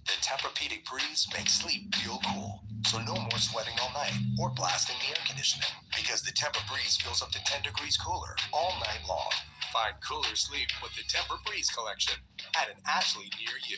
The Tempur-Pedic breeze makes sleep feel cool. So no more sweating all night or blasting the air conditioning, because the Tempur breeze feels up to 10 degrees cooler all night long. Find cooler sleep with the Tempur breeze collection at an Ashley near you.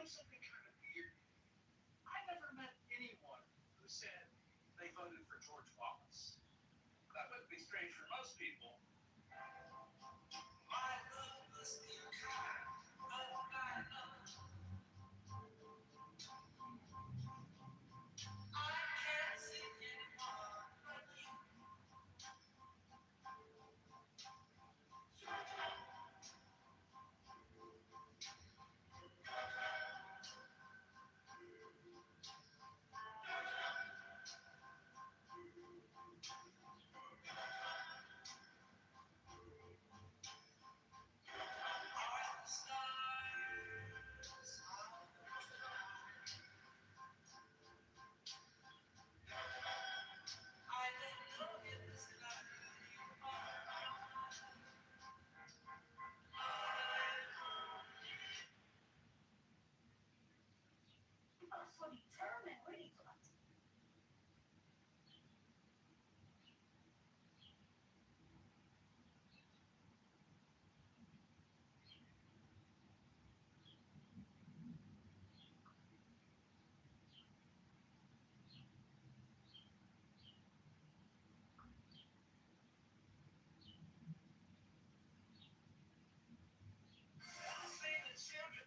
know something kind of weird? I never met anyone who said they voted for George Wallace. That would be strange for most people. My love must be kind of my love. I can't see anyone but you. Are the stars out tonight? I don't know if the sky are. Så determined, really flat. Say the children.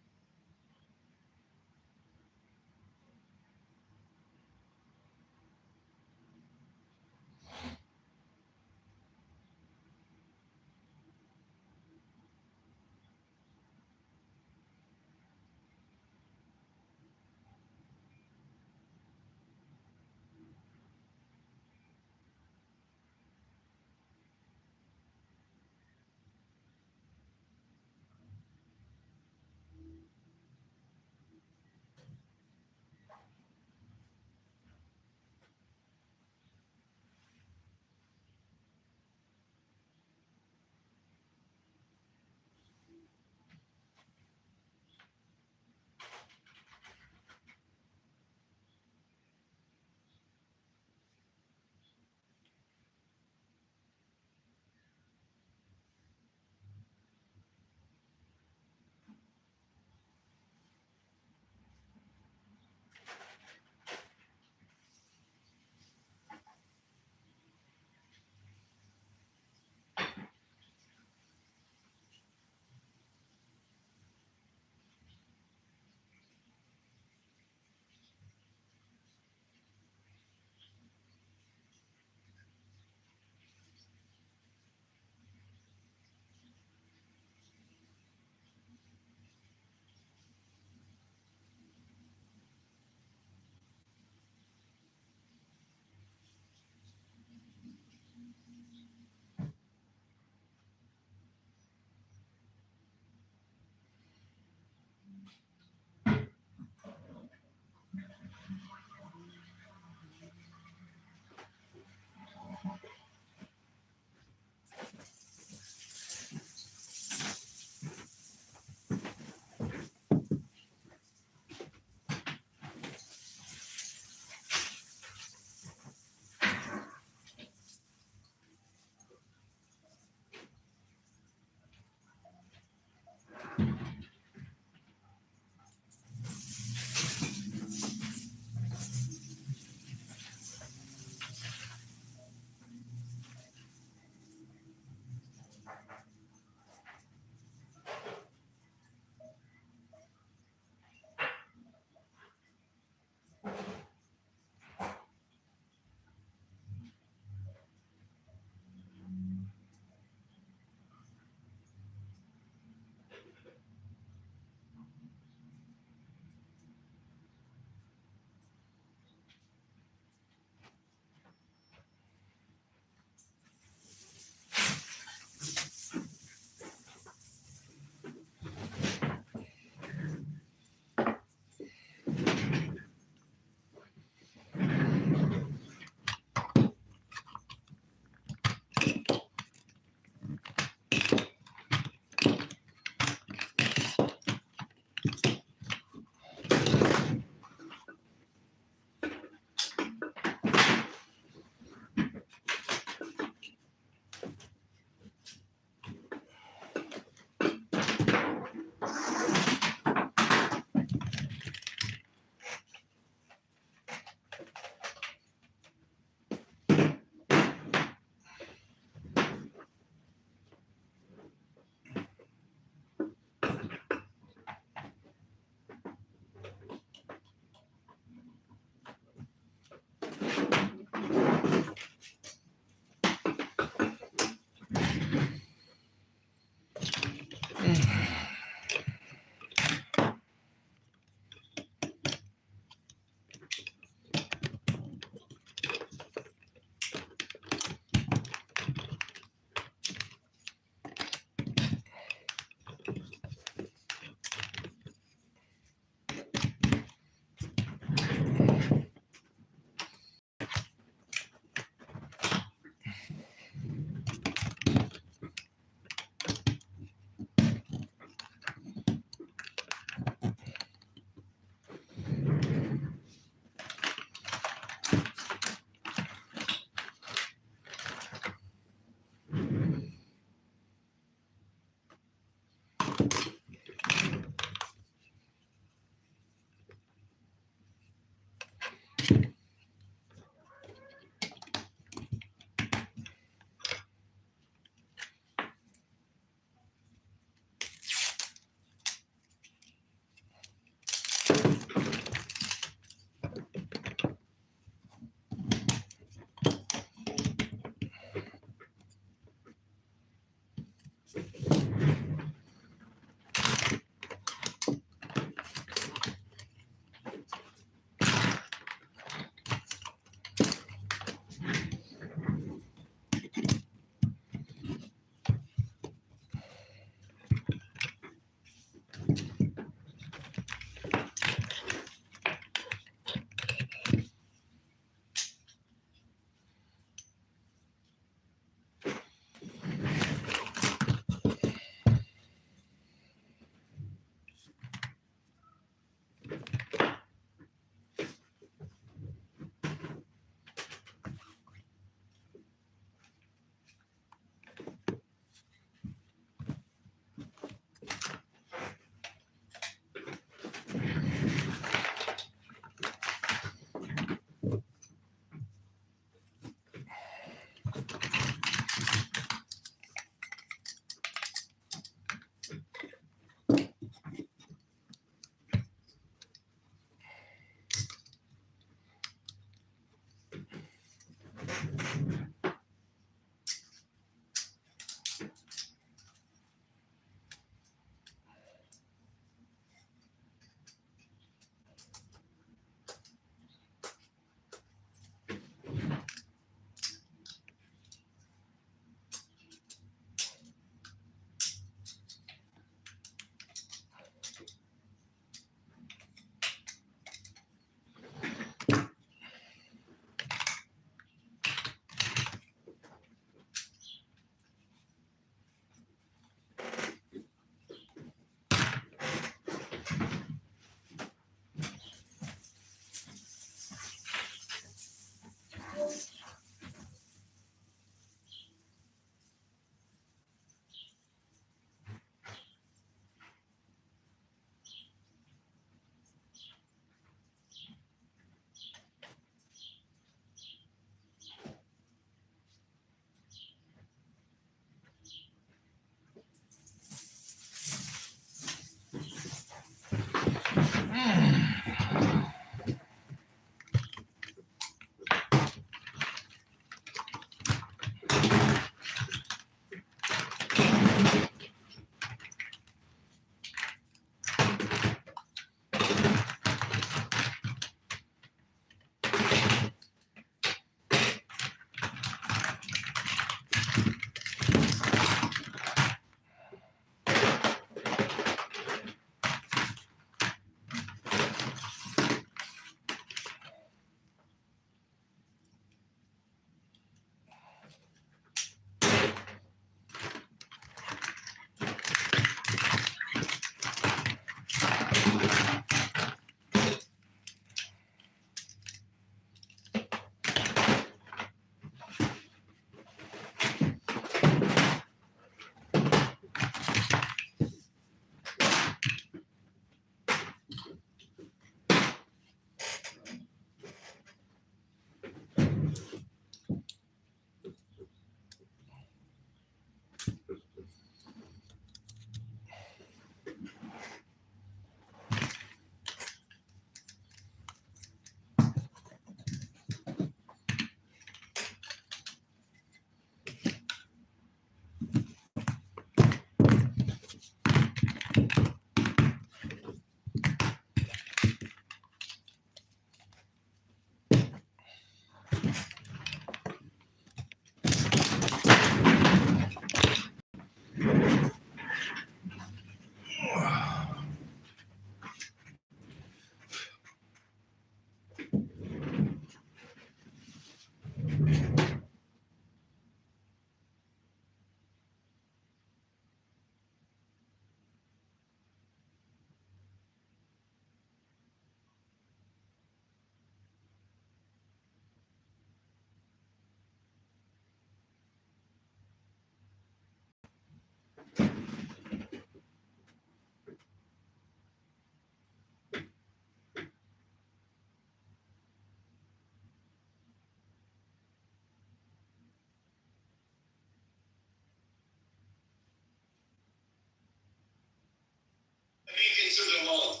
Beacons to the world.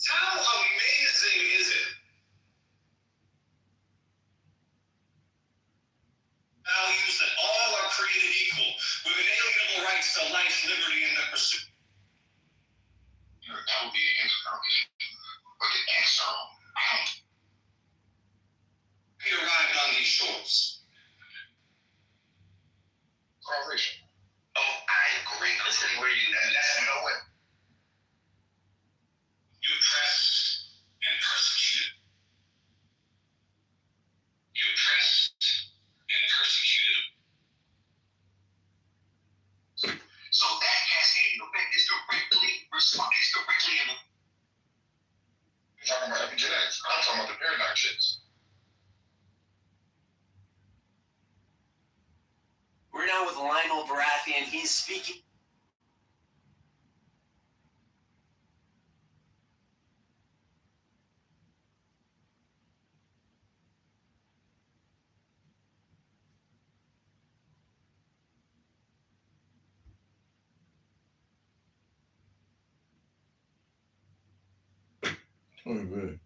How amazing is it? Values that all are created equal, with an to life, liberty, and the pursuit. That would be an internal issue. But the external, he arrived on these shores. Correlation. Oh, I agree. Listen, where you know what? You oppressed and persecuted. You oppressed and persecuted. So that cascading effect is directly in the. You're talking about epigenetics. I'm talking about the paradigm shifts. We're now with Lionel Baratheon. He's speaking. Oh, good.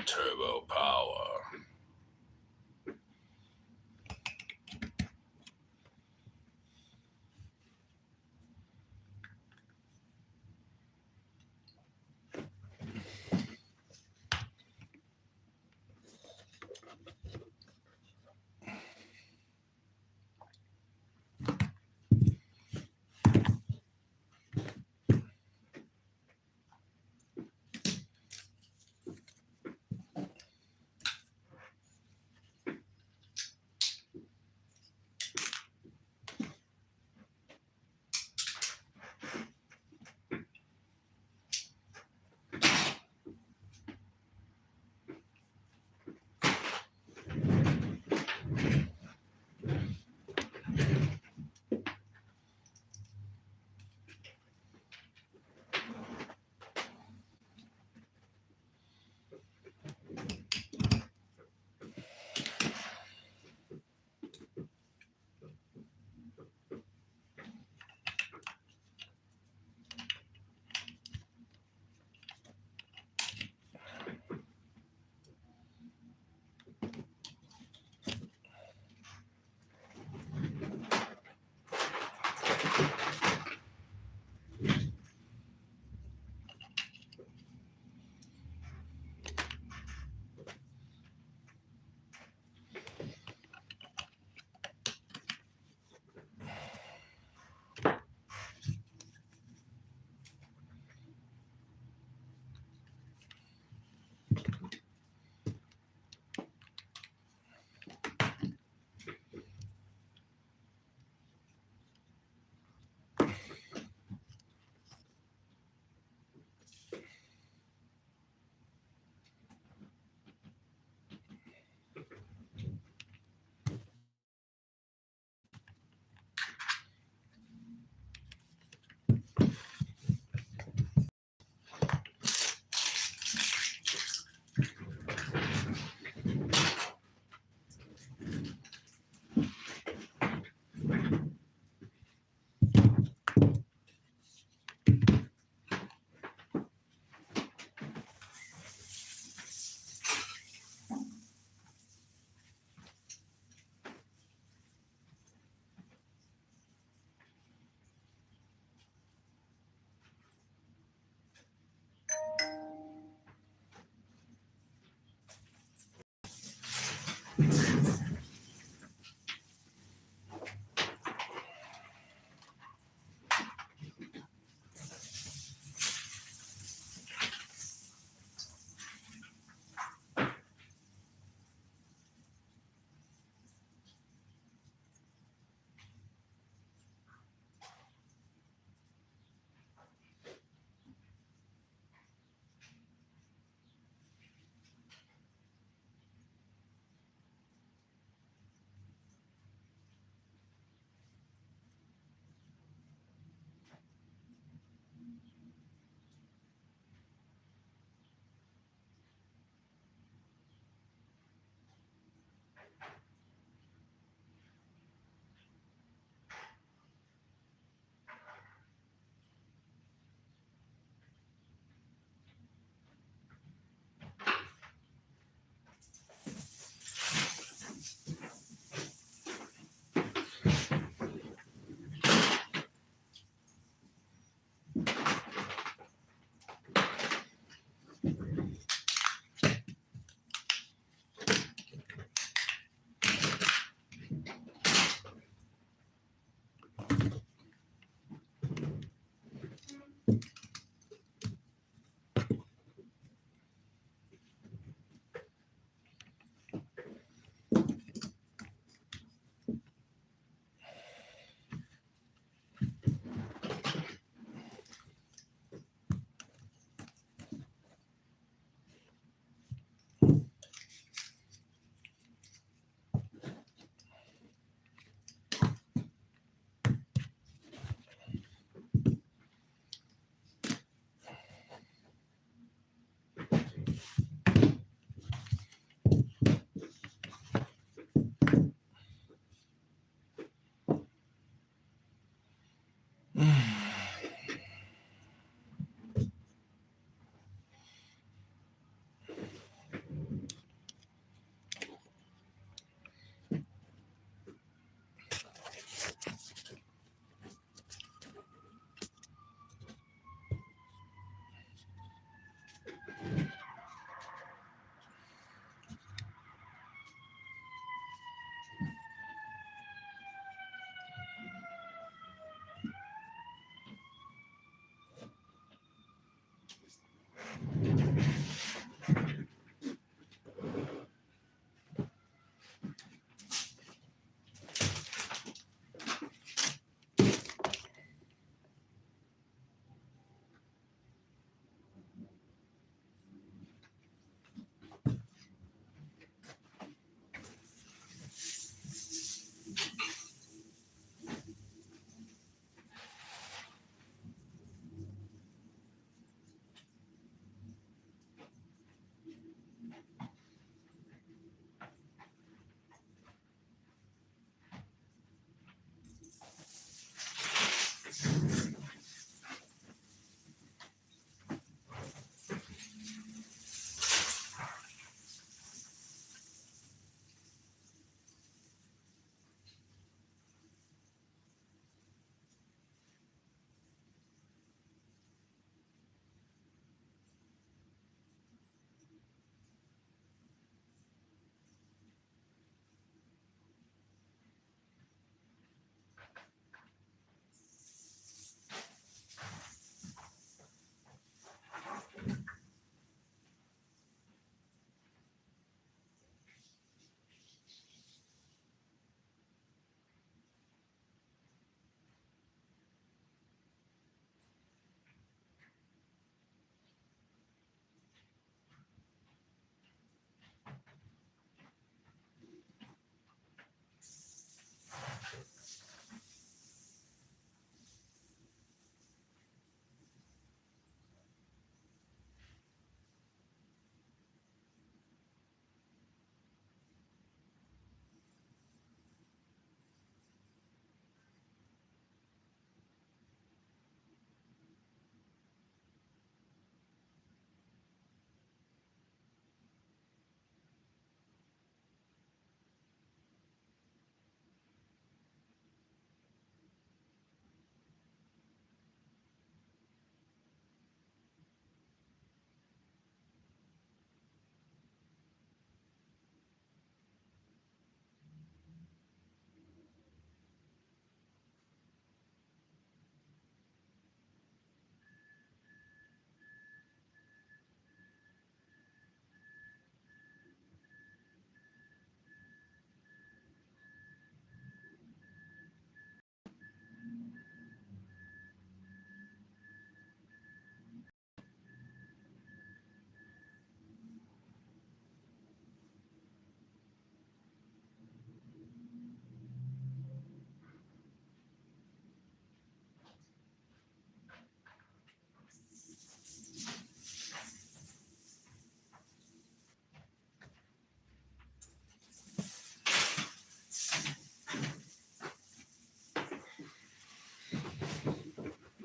Turbo power.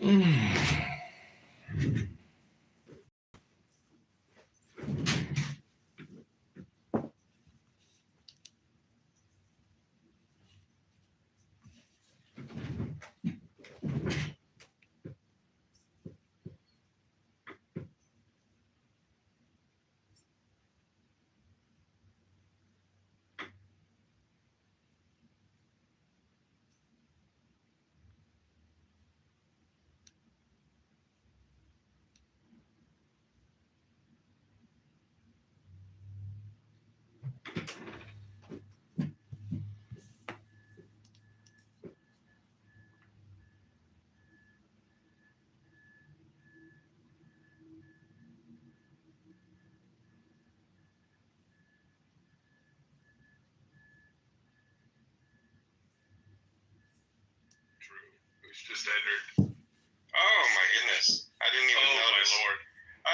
It's just entered. Oh my goodness! I didn't even notice. My lord!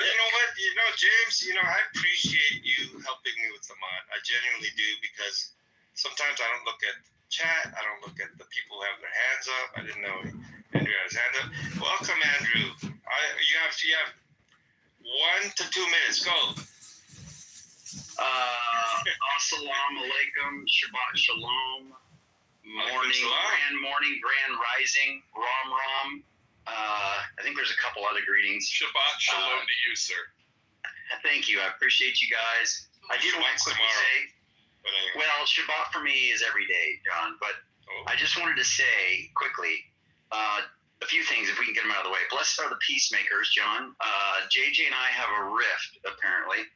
You know what? James. I appreciate you helping me with the mod. I genuinely do, because sometimes I don't look at chat. I don't look at the people who have their hands up. I didn't know Andrew had his hand up. Welcome, Andrew. You have 1 to 2 minutes. Go. Assalamu alaikum, Shabbat Shalom, grand rising, Ram. I think there's a couple other greetings. Shabbat Shalom to you, sir. Thank you. I appreciate you guys. I did want to quickly say, well, Shabbat for me is every day, John, but I just wanted to say quickly a few things, if we can get them out of the way. Blessed are the peacemakers, John. JJ and I have a rift, apparently.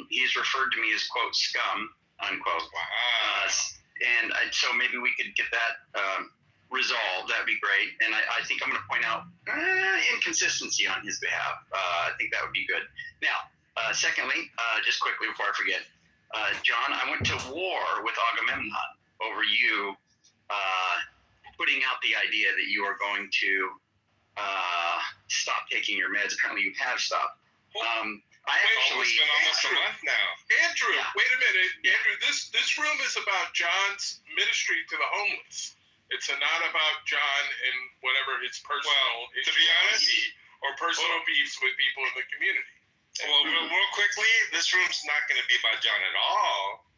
He's referred to me as, quote, scum, unquote. Wow. So maybe we could get that resolved. That'd be great. And I think I'm going to point out inconsistency on his behalf. I think that would be good. Now, secondly, just quickly before I forget, John, I went to war with Agamemnon over you putting out the idea that you are going to stop taking your meds. Apparently you have stopped. It's been almost a month now. Andrew, wait a minute. Andrew, this room is about John's ministry to the homeless. It's not about John and whatever his personal to be honest, or personal beefs with people in the community. Well, real quickly, this room's not going to be about John at all,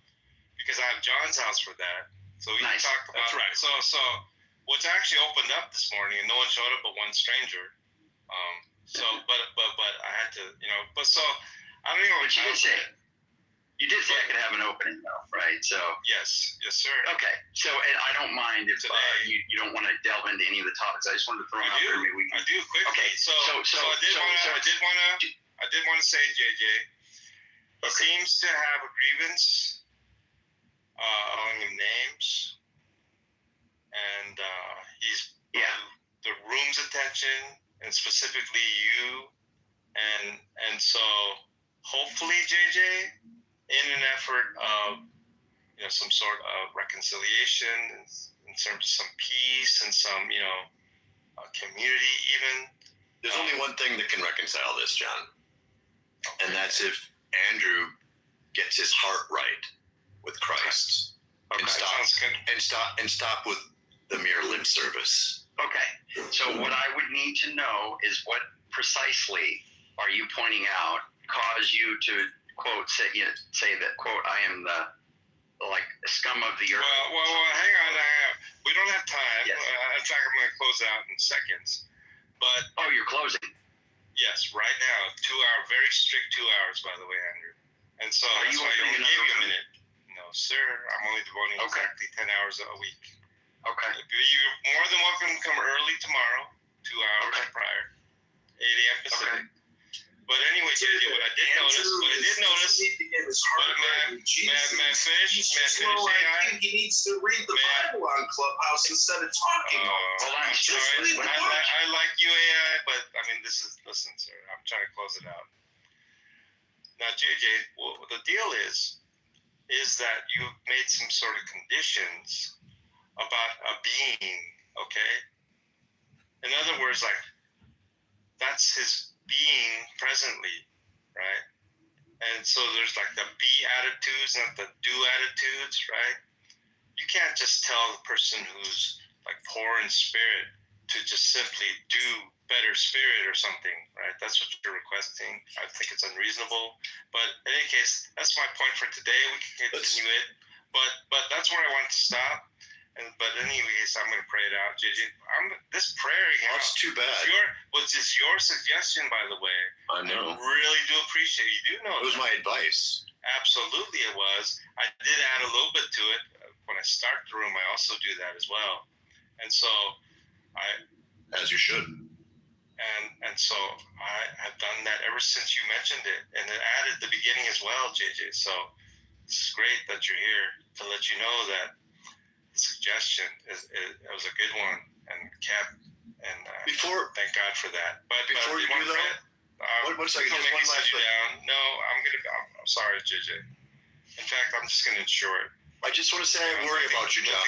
because I have John's house for that. So we can talk about. That's right. So what's actually opened up this morning, and no one showed up but one stranger. But I had to, so I don't even know what you did say. You did say I could have an opening, though, right? So yes, sir. Okay, so and I don't mind if you don't want to delve into any of the topics. I just wanted to throw them out there. Maybe we can. I do quickly. Okay, so I did want to say, JJ, he seems to have a grievance among him names, and he's the room's attention, and specifically you, and so hopefully, JJ, in an effort of some sort of reconciliation, in terms of some peace and some community even. There's only one thing that can reconcile this, John, and that's if Andrew gets his heart right with Christ and stop with the mere lip service. Okay, so what I would need to know is what precisely are you pointing out caused you to, quote, say that, quote, I am the scum of the earth? Well, hang on. We don't have time. Yes. In fact, I'm going to close out in seconds. But you're closing? Yes, right now. 2 hours, very strict 2 hours, by the way, Andrew. And so that's why I only gave you a minute. No, sir. I'm only devoting exactly 10 hours a week. Okay. You're more than welcome to come early tomorrow, 2 hours prior, 8 a.m. Pacific. Okay. But anyway, JJ, what I did notice, may I finish? I think he needs to read the Bible on Clubhouse instead of talking. I'm sorry. I like you, AI, but I mean, listen, sir, I'm trying to close it out. Now, JJ, the deal is that you made some sort of conditions about a being, okay? In other words, that's his being presently, right? And so there's the be attitudes, not the do attitudes, right? You can't just tell the person who's poor in spirit to just simply do better spirit or something, right? That's what you're requesting. I think it's unreasonable. But in any case, that's my point for today. We can continue it. But that's where I want to stop. But anyways, I'm going to pray it out, JJ. This prayer, That's too bad. Was this your suggestion, by the way? I know. I really do appreciate it. You do know it was my advice. Absolutely, it was. I did add a little bit to it. When I start the room, I also do that as well. And so as you should. And so I have done that ever since you mentioned it. And it added the beginning as well, JJ. So it's great that you're here to let you know that the suggestion it was a good one and kept. And thank God for that. But before you do that, one second, just one last thing. No, I'm sorry, JJ. In fact, I'm just going to ensure it. I just want to say I worry about you, John.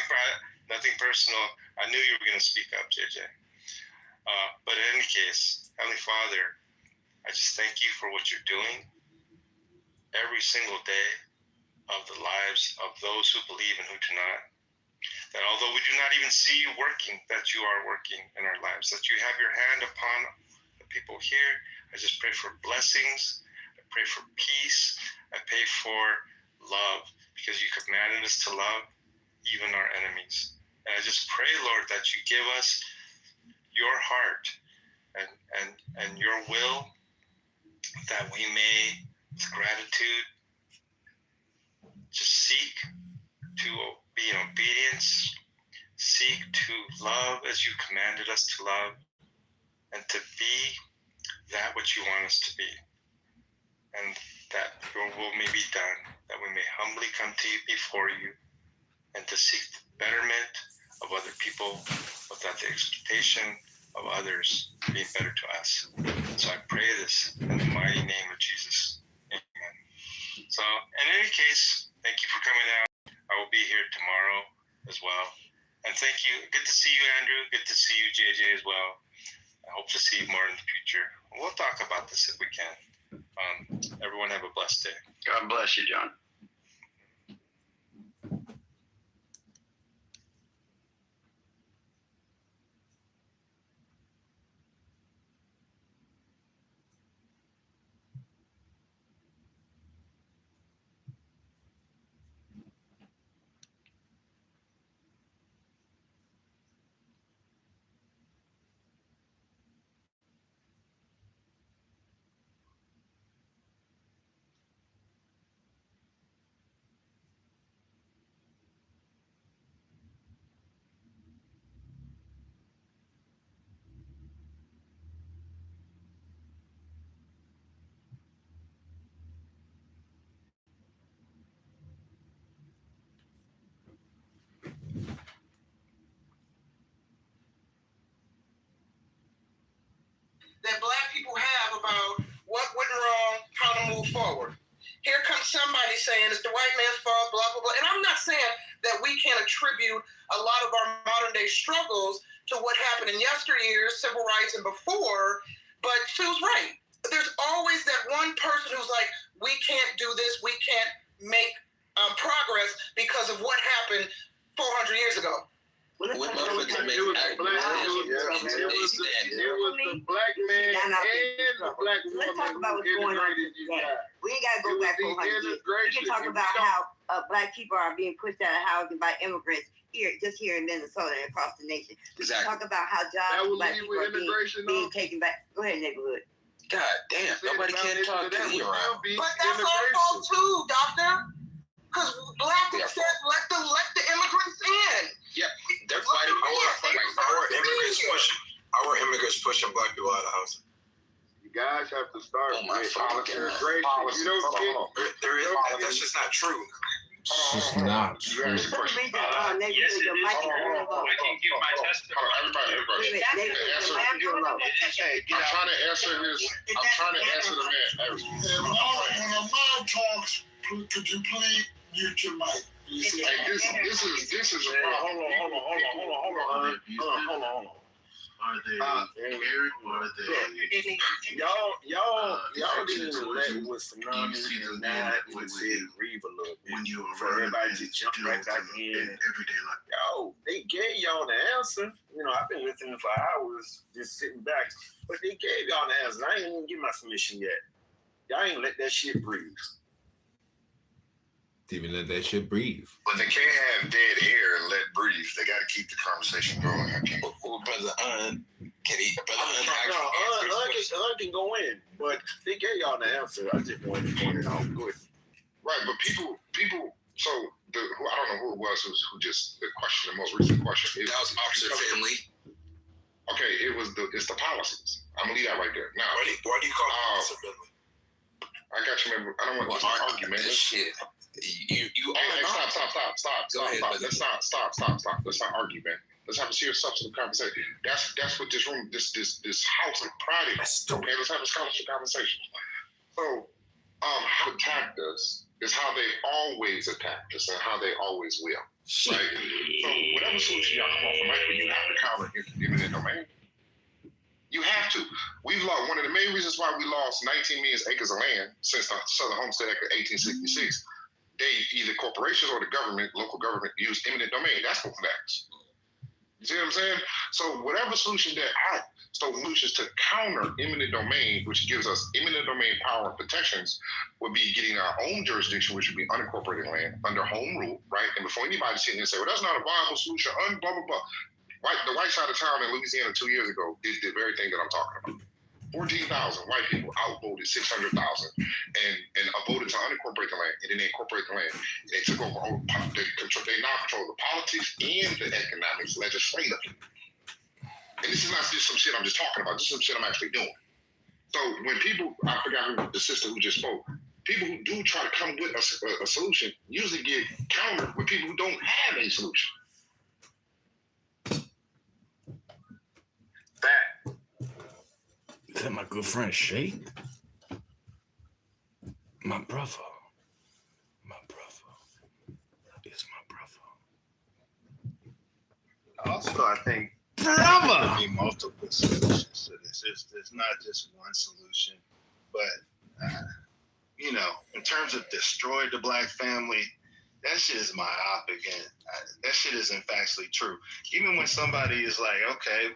Nothing personal. I knew you were going to speak up, JJ. But in any case, Heavenly Father, I just thank you for what you're doing every single day of the lives of those who believe and who do not. That although we do not even see you working, that you are working in our lives, that you have your hand upon the people here. I just pray for blessings. I pray for peace. I pray for love, because you commanded us to love even our enemies. And I just pray, Lord, that you give us your heart and your will, that we may, with gratitude, just seek to be in obedience, seek to love as you commanded us to love, and to be that which you want us to be. And that your will may be done, that we may humbly come to you before you, and to seek the betterment of other people without the expectation of others being better to us. So I pray this in the mighty name of Jesus. Amen. So in any case, thank you for coming out. I will be here tomorrow as well. And thank you. Good to see you, Andrew. Good to see you, JJ, as well. I hope to see you more in the future. We'll talk about this if we can. Everyone have a blessed day. God bless you, John. That Black people have about what went wrong, how to move forward. Here comes somebody saying it's the white man's fault, blah, blah, blah. And I'm not saying that we can attribute a lot of our modern day struggles to what happened in yesteryears, civil rights and before, but she was right. There's always that one person who's like, we can't do this, we can't make progress because of what happened 400 years ago. It was the black man and the black woman who integrated you guys. We ain't got to go back 400 years. We can talk about how black people are being pushed out of housing by immigrants here in Minnesota and across the nation. We can talk about how jobs for black people are being taken back. Go ahead, neighborhood. God damn, nobody can talk to me around. But that's our fault too, doctor. Because black said let the immigrants in. Yep, they're fighting our immigrants pushing black people out of housing. You guys have to start with policy integration. That's just not true. It's just not true. Yes, it is. I can give my testimony. I'm trying to answer the man. When a man talks, could you please mute your mic? This is a problem. Hold on. Are they weird or are they? Y'all didn't let with tsunamis and that would say grieve a little bit. When you So everybody just jumped right back in. Everyday life. Yo, they gave y'all the answer. You know, I've been listening for hours, just sitting back. But they gave y'all the answer. I ain't even get my submission yet. Y'all ain't let that shit breathe. Didn't even let that shit breathe. But they can't have dead air and let breathe. They got to keep the conversation going. Well, Brother Un, can he? Brother Un Un can go in, but they gave y'all the answer. I just wanted to point it out. Good. Right, but people. So I don't know who it was who just the question, the most recent question. That was Officer Finley. Okay, it's the policies. I'm gonna leave that right there. Now, why do you call Officer Finley? I got you, man. I don't want to argument. Shit. You Stop. Let's not argue, man. Let's have a serious substantive conversation. That's what this room, this house is prided on. Okay, let's have a scholarship conversation. So, how they attacked us is how they always attacked us and how they always will. Right? So, whatever solution y'all come off from, Michael, you have to counter eminent domain. You have to. We've lost one of the main reasons why we lost 19 million acres of land since the Southern Homestead Act of 1866. They either corporations or the government, local government, use eminent domain. That's both acts. You see what I'm saying? So whatever solutions to counter eminent domain, which gives us eminent domain power and protections, would be getting our own jurisdiction, which would be unincorporated land under home rule, right? And before anybody sitting here and say, well, that's not a viable solution, blah, blah, blah. The white side of town in Louisiana 2 years ago did the very thing that I'm talking about. 14,000 white people outvoted 600,000 and voted to unincorporate the land, and then they incorporate the land. They took over all they now control the politics and the economics legislatively. And this is not just some shit I'm just talking about. This is some shit I'm actually doing. So when people, I forgot the sister who just spoke, people who do try to come with a solution usually get countered with people who don't have a solution. Is that my good friend Shay? My brother. It's my brother. Also, I think brother. There could be multiple solutions to this. There's not just one solution, but in terms of destroy the black family, that shit is myopic and that shit isn't factually true. Even when somebody is like, okay,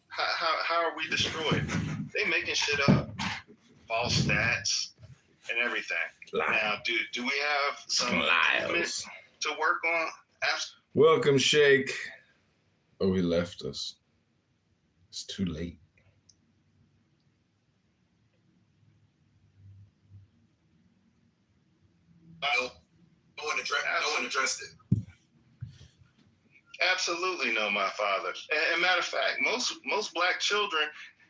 how are we destroyed? They making shit up, false stats and everything. Now, do we have some lies to work on? Absolutely. Welcome, Shake. Oh, he left us. It's too late. No one addressed it. Absolutely no, my father. And matter of fact, most black children,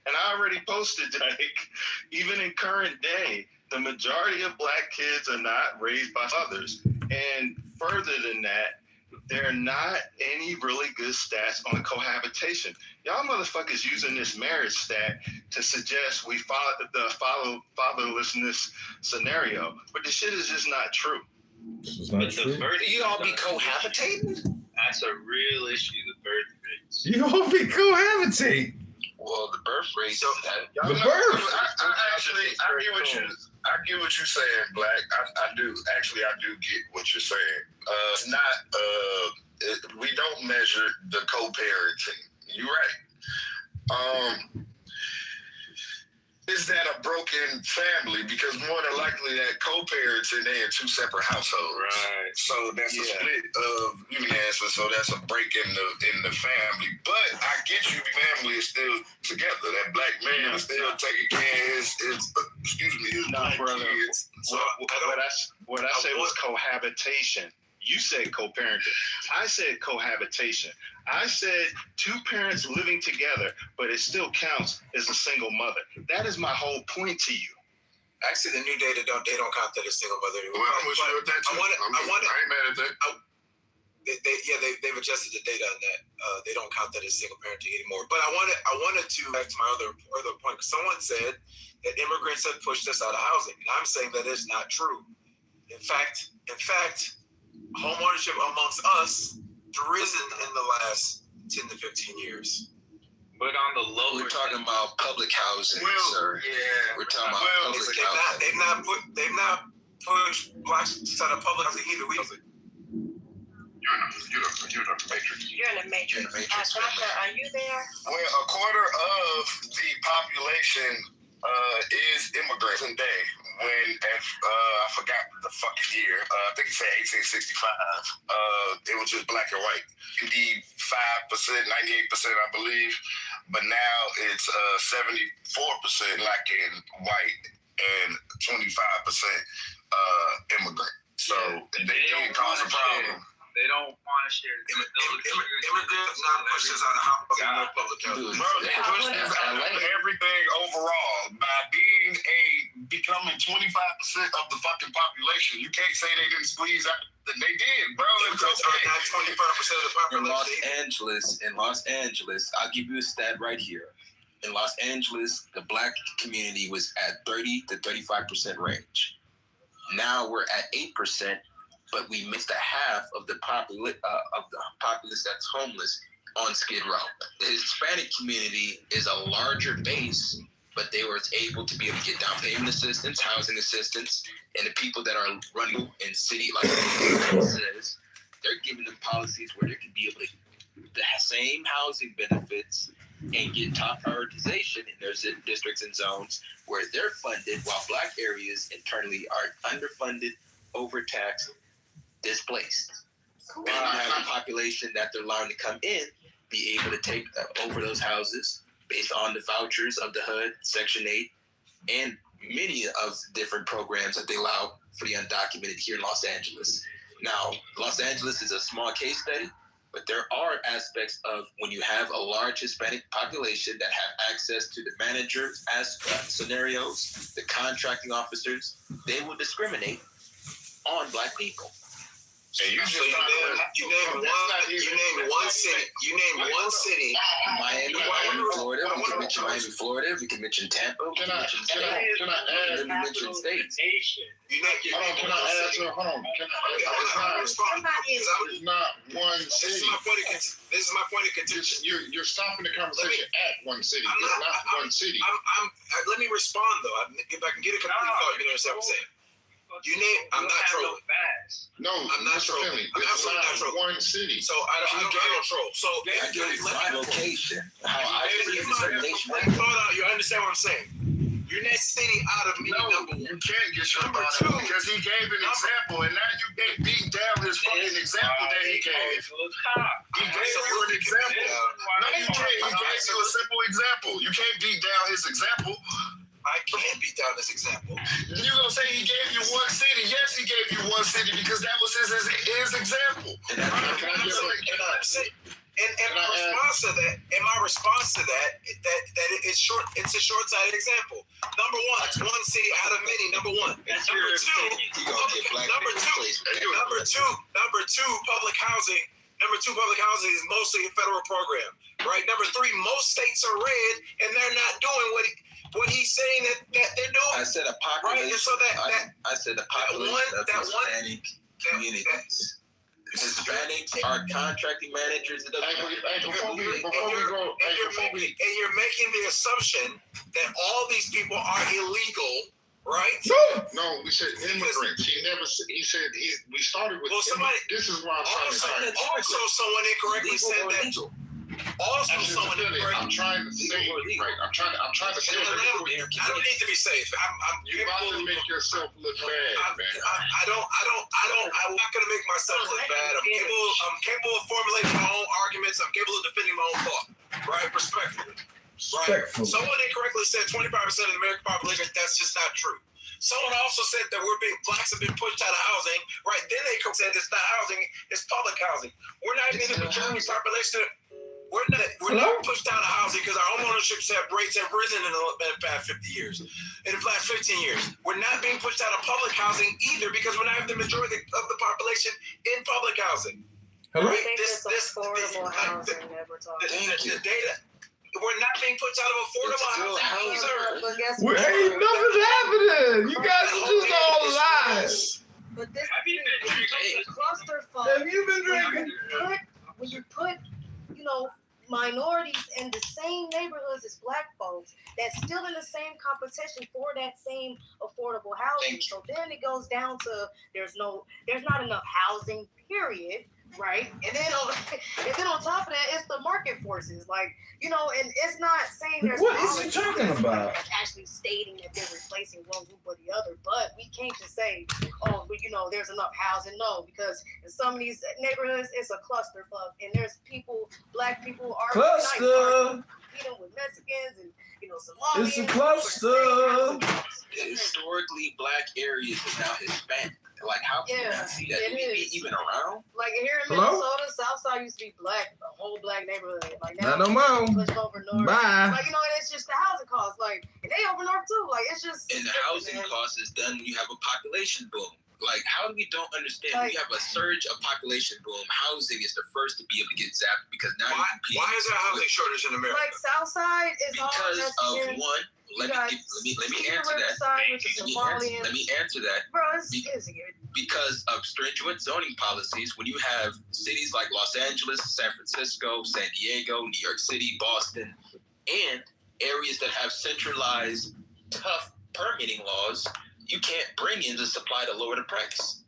and I already posted, like, even in current day, the majority of black kids are not raised by fathers. And further than that, there are not any really good stats on cohabitation. Y'all motherfuckers using this marriage stat to suggest we follow the fatherlessness scenario, but the shit is just not true. This is not true. You all be cohabitating? That's a real issue, the birth rates. You all be cohabitating. Well, the birth rate. So, the birth. I get what you're saying, Black. I do. Actually, I do get what you're saying. It's not. We don't measure the co-parenting. You're right. Is that a broken family? Because more than likely that co-parenting, they in two separate households. Right. So that's a split of answer. So that's a break in the family. But I get you. The family is still together. That black man is still taking care of his black kids. So what I said was cohabitation. You said co-parenting. I said cohabitation. I said two parents living together, but it still counts as a single mother. That is my whole point to you. Actually, the new data they don't count that as single mother anymore. Well, I'm with you with that too. I ain't mad at that. They've adjusted the data on that. They don't count that as single parenting anymore. But I wanted to back to my other point. Someone said that immigrants have pushed us out of housing, and I'm saying that is not true. In fact, home ownership amongst us risen in the last 10 to 15 years. But on the lower, we're talking about public housing, sir. Yeah, We're talking about public housing. They've not pushed blacks out of public housing either. You're the matrix. You're in the matrix. Doctor, are you there? Well, a quarter of the population is immigrants today. When I forgot the fucking year, I think it said 1865. It was just black and white. 95%, 98%, I believe. But now it's 74% black and white and 25% immigrant. So they didn't cause a problem. They don't want to share. Immigrants not push us out of housing or public housing. Bro, they pushed us out of everything overall by becoming 25% of the fucking population. You can't say they didn't squeeze out. They did, bro. Immigrants are not 25% of the population. In Los Angeles, I'll give you a stat right here. In Los Angeles, the black community was at 30 to 35% range. Now we're at 8%. But we missed a half of the populace that's homeless on Skid Row. The Hispanic community is a larger base, but they were able to be able to get down payment assistance, housing assistance, and the people that are running in city, like says, they're giving them policies where they can be able to get the same housing benefits and get top prioritization in their districts and zones where they're funded, while black areas internally are underfunded, overtaxed, displaced. And you have a population that they're allowing to come in, be able to take over those houses based on the vouchers of the HUD, Section 8, and many of different programs that they allow for the undocumented here in Los Angeles. Now, Los Angeles is a small case study, but there are aspects of when you have a large Hispanic population that have access to the managers as scenarios, the contracting officers, they will discriminate on black people. And you name one city. Miami, Florida. We can mention Miami, Florida. We can mention Tampa. We can mention states. Can I add? Mention states. Hold on. It's not one city. This is my point of contention. You're stopping the conversation at one city. It's not one city. Let me respond though. If I can get a complete thought, you can understand what I'm saying. I'm not trolling. No, I'm not trolling. I'm absolutely not trolling. One city. So I don't troll. So I give you my location. How I see discrimination. You understand what I'm saying? You're not city out of me. No, you can't get your number two because he gave an example, and now you can't beat down his fucking example that he gave. He gave you an example. No, you can't. He gave you a simple example. You can't beat down his example. I can't beat down this example. You're going to say he gave you one city. Yes, he gave you one city because that was his example. And my response to that, it's short. It's a short-sighted example. Number one, it's one city out of many. Number one. Number two, public housing. Number two, public housing is mostly a federal program, right? Number three, most states are red, and they're not doing what he's saying that they're doing. I said a population. Right? And so I said a population of Hispanic communities. Hispanics are contracting managers. And you're making the assumption that all these people are illegal. Right? No, we said immigrants. He said we started with immigrants. This is why I'm trying to say. Also, someone incorrectly said that. I'm trying to say right. I'm trying to say. I don't need to be safe. You're about to make yourself look bad, man. I'm not gonna make myself look bad. I'm capable of formulating my own arguments. I'm capable of defending my own thought. Right? Respectfully. Right. Someone incorrectly said 25% of the American population. That's just not true. Someone also said that blacks have been pushed out of housing. Right. Then they said it's not housing, it's public housing. We're not even in the majority population. We're not pushed out of housing because our homeownership rates have risen in the past 50 years. In the last 15 years. We're not being pushed out of public housing either because we're not having the majority of the population in public housing. Hello? I think this affordable housing that we're talking about. The data. We're not being put out of affordable housing. But guess what? Ain't nothing happening. You guys are just all lies. But this cluster fund. Have you been drinking? When you put, minorities in the same neighborhoods as black folks that's still in the same competition for that same affordable housing. So then it goes down to there's not enough housing, period. Right, and then on top of that, it's the market forces, like and it's not saying there's what is he talking about? It's actually stating that they're replacing one group or the other, but we can't just say, oh, well, there's enough housing. No, because in some of these neighborhoods, it's a cluster fuck, and there's black people are competing with Mexicans and Somalians. It's a cluster. Historically, black areas is now Hispanic. Like, how can you not see that? It is even around? Like here in Minnesota, Southside used to be black, a whole black neighborhood. Like now, not no more. Pushed over north. Bye. Like it's just the housing costs. Like, and they over north too. Like it's just. And the housing cost is done when you have a population boom. Like, how we don't understand? We have a surge of population boom. Housing is the first to be able to get zapped because now why is there a housing shortage in America? Like Southside is because of one. Let me answer that. Let me answer that. Bro, because of stringent zoning policies, when you have cities like Los Angeles, San Francisco, San Diego, New York City, Boston, and areas that have centralized, tough permitting laws, you can't bring in the supply to lower the price.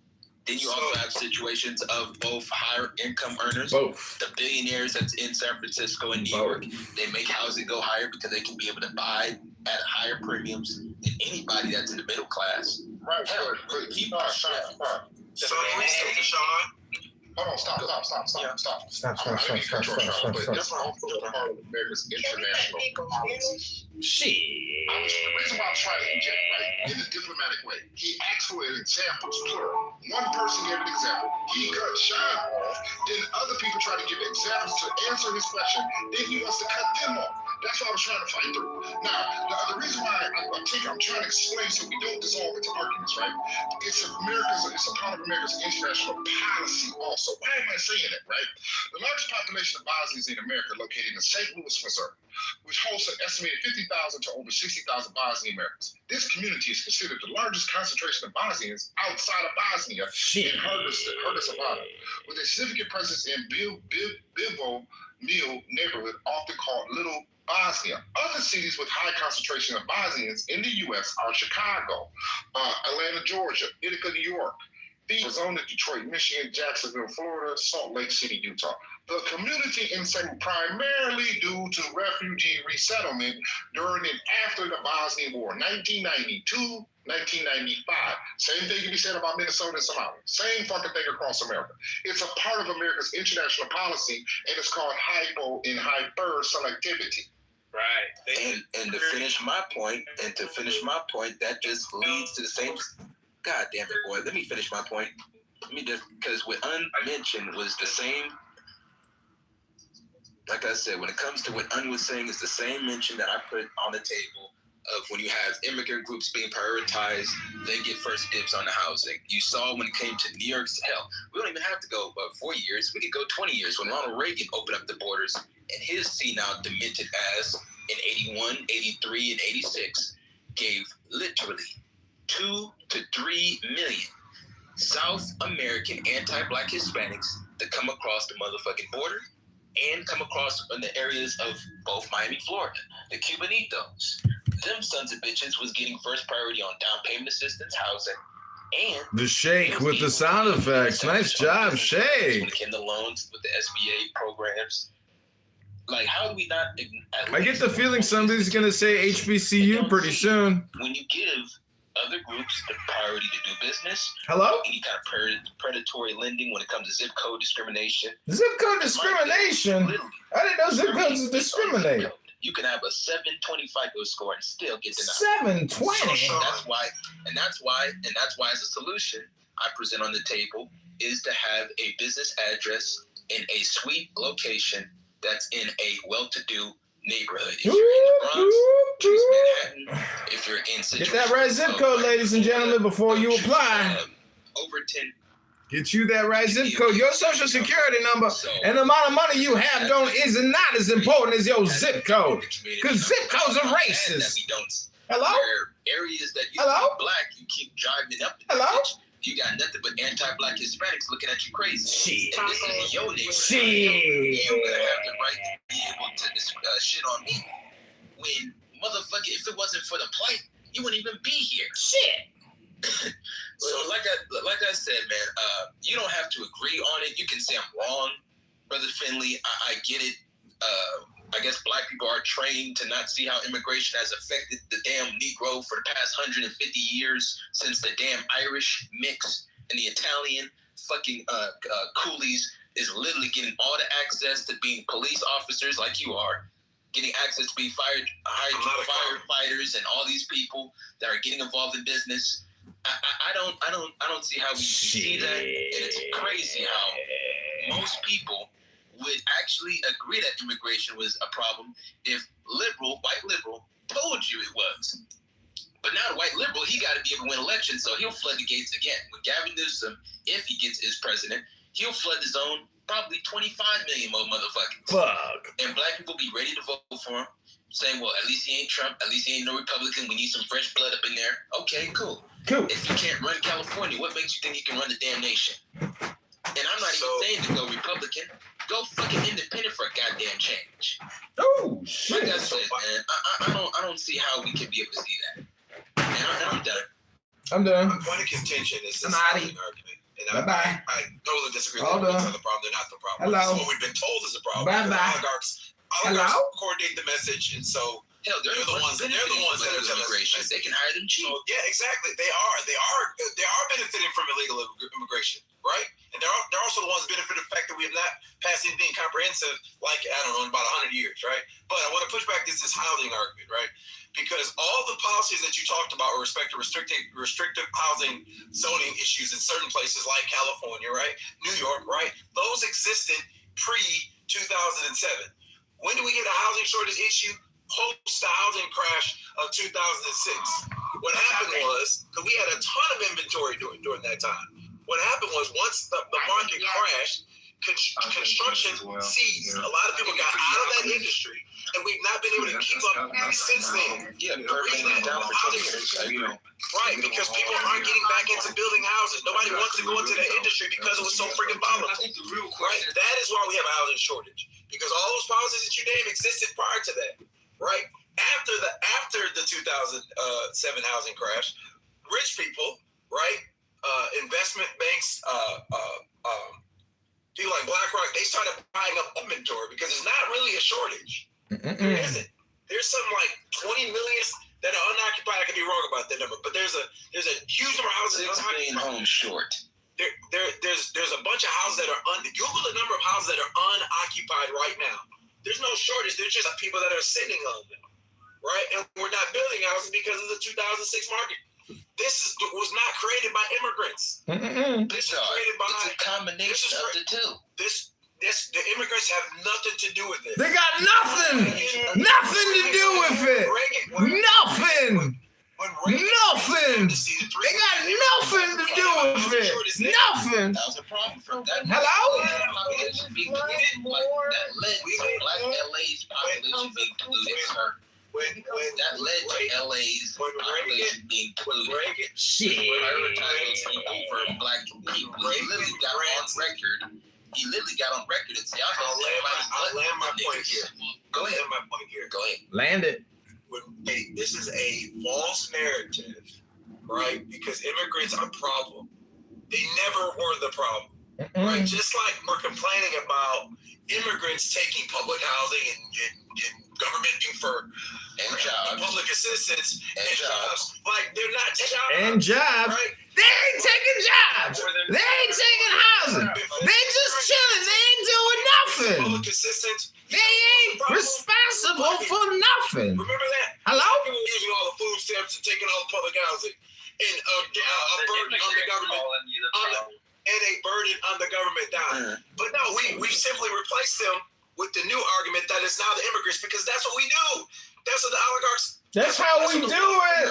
Then you also have situations of both higher income earners, the billionaires that's in San Francisco and New York, they make housing go higher because they can be able to buy at higher premiums than anybody that's in the middle class. Right. Hell, people are Sean. Hold on, stop. But that's also part of America's international policy. Shit. The reason why I was trying to inject, right, in a diplomatic way, he asked for examples, plural. One person gave an example. He cut Sean off. Then other people try to give examples to answer his question. Then he wants to cut them off. That's what I was trying to fight through. Now, the reason why I'm trying to explain so we don't dissolve into arguments, right? It's a part of America's international policy also. Why am I saying it, right? The largest population of Bosnians in America located in St. Louis, Missouri, which hosts an estimated 50,000 to over 60,000 Bosnian Americans. This community is considered the largest concentration of Bosnians outside of Bosnia in Herzegovina, with a significant presence in Bilbo Mil neighborhood, often called Little Bosnia. Other cities with high concentration of Bosnians in the U.S. are Chicago, Atlanta, Georgia, Ithaca, New York, Arizona, Detroit, Michigan, Jacksonville, Florida, Salt Lake City, Utah. The community in St. primarily due to refugee resettlement during and after the Bosnian War, 1992, 1995. Same thing can be said about Minnesota and Somalia. Same fucking thing across America. It's a part of America's international policy, and it's called hyper selectivity. Right. And to finish my point, that just leads to the same. God damn it, boy. Let me finish my point. Because what unmentioned was the same. Like I said, when it comes to what Un was saying, it's the same mention that I put on the table of when you have immigrant groups being prioritized, they get first dibs on the housing. You saw when it came to New York's, hell, we don't even have to go 4 years. We could go 20 years when Ronald Reagan opened up the borders and his senile demented ass in 81, 83, and 86 gave literally 2 to 3 million South American anti-black Hispanics to come across the motherfucking border and come across in the areas of both Miami, Florida. The Cubanitos, them sons of bitches was getting first priority on down payment assistance, housing, and the Shake with the sound effects. Nice job, Shake. When it came to loans with the SBA programs. Like, how do we not? I get the feeling somebody's gonna say HBCU pretty soon. When you give other groups the priority to do business. Hello? Any kind of predatory lending when it comes to zip code discrimination. Zip code discrimination? I didn't know zip codes discriminate. You can have a 720 FICO score and still get denied. 720? And that's why as a solution I present on the table is to have a business address in a sweet location that's in a well-to-do neighborhood. If you're in the Bronx, choose Manhattan. If you're in get that right zip code, ladies and gentlemen, before you apply. Over 10. Get you that right zip code, your social security number, and the amount of money you have is not as important as your zip code. Because zip codes are racist. Hello? Areas that you keep black, you keep driving up. Hello? you got nothing but anti-black Hispanics looking at you crazy. Shit. And this is your neighborhood. Shit. You're gonna have the right to be able to shit on me. When motherfucker, if it wasn't for the plight, you wouldn't even be here. Shit. So like I said, man, you don't have to agree on it. You can say I'm wrong, Brother Finley. I get it. I guess black people are trained to not see how immigration has affected the damn Negro for the past 150 years since the damn Irish mix and the Italian fucking coolies is literally getting all the access to being police officers like you are, getting access to being firefighters and all these people that are getting involved in business. I don't see how we see that, and it's crazy how most people would actually agree that immigration was a problem if white liberal told you it was. But now the white liberal, he got to be able to win elections, so he'll flood the gates again. With Gavin Newsom, if he gets his president, he'll flood his own probably 25 million more motherfuckers. Fuck. And black people be ready to vote for him, saying, well, at least he ain't Trump, at least he ain't no Republican, we need some fresh blood up in there. Okay, cool. If you can't run California, what makes you think you can run the damn nation? And I'm not even saying to go Republican. Go fucking independent for a goddamn change. Oh shit! Like I said, man, I don't see how we can be able to see that. And I'm done. I'm done. My point of contention is this argument. And I totally disagree with you. These are the problem. They're not the problem. Hello. This is what we've been told is the problem. Bye bye. Oligarchs coordinate the message, and so hell, they're the ones that are telling immigration. They can hire them cheap. So, yeah, exactly. They are benefiting from illegal immigration, right? And they're also the ones benefiting from the fact that we have not passed anything comprehensive, like, I don't know, in about 100 years, right? But I want to push back this housing argument, right? Because all the policies that you talked about with respect to restrictive housing zoning issues in certain places like California, right? New York, right? Those existed pre-2007. When do we get a housing shortage issue? Post the housing crash of 2006. What happened was, because we had a ton of inventory during that time. What happened was once the market crashed, construction ceased. A lot of people got out of that industry, and we've not been able to keep up since then. Right, because people aren't getting back into building houses. Nobody wants to go into that industry because it was so freaking volatile. Right, that is why we have a housing shortage, because all those policies that you named existed prior to that. Right, after the 2007 housing crash, rich people, right, investment banks, people like BlackRock, they started buying up inventory because it's not really a shortage. There isn't. There's some like 20 million that are unoccupied. I could be wrong about that number, but there's a huge number of houses. 6 million homes short. There's a bunch of houses that are Google the number of houses that are unoccupied right now. There's no shortage. There's just people that are sitting on them, right? And we're not building houses because of the 2006 market. This was not created by immigrants. This is created by it's a combination of the two. The immigrants have nothing to do with it. They got nothing to do with it. Nothing. Nothing. They got nothing to do with it. Nothing. That was a problem for that. Hello? Population being polluted, that led to Black LA's population being polluted, sir. That led to LA's population being polluted. Shit. Prioritizing people for Black people. He literally got on record and said, I'll land my point here. Go ahead. Land it. This is a false narrative, right? Because immigrants are a problem. They never were the problem, right? Just like we're complaining about immigrants taking public housing and government for jobs, public assistance and jobs. Like they're not jobs. And jobs. Right? They ain't taking jobs. They ain't taking housing. They just chilling. They ain't doing nothing. Public assistance. They ain't responsible for nothing. Remember that? Hello? People were using all the food stamps and taking all the public housing and a burden on the government. And a burden on the government down. But no, we simply replaced them with the new argument that it's now the immigrants, because that's what we do. That's what the oligarchs. That's how we do it.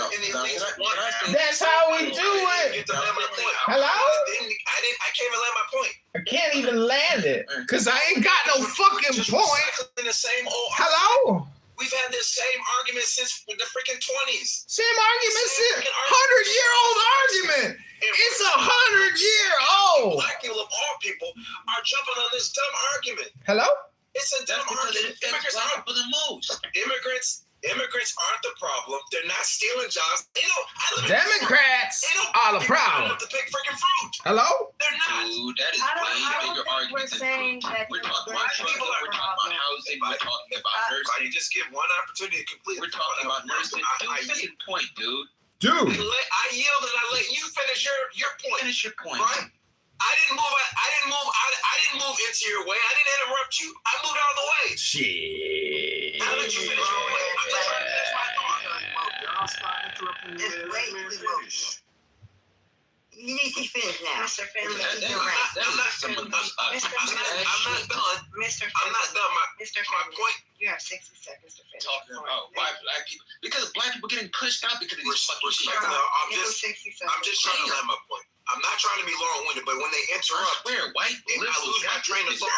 That's how we do it. Hello? I can't even land my point. I can't even land it because I ain't got no fucking point. Hello? We've had this same argument since the freaking 20s. Same argument since 100-year-old argument. It's Hello? It's a dumb argument. Immigrants aren't the problem. They're not stealing jobs. Democrats are the problem. To pick freaking fruit. Hello? They're not. Dude, that is way bigger argument. We're talking about housing. We're talking about nursing. You just give one opportunity to complete. We're talking about nursing. Finish your point, dude. I yield and I let you finish your point. Finish your point. Right? I didn't move into your way. I didn't interrupt you. I moved out of the way. Shit. Now that you finish your point, I'm just trying to finish my thought. Y'all start interrupting me. You need to finish now. Mr. Finley, I'm not done. My point. You have 60 seconds to finish. Talking about why black people, because black people getting pushed out because of these fucking shit. I'm just trying to land my point. I'm not trying to be long-winded, but when they interrupt, I lose my train of thought.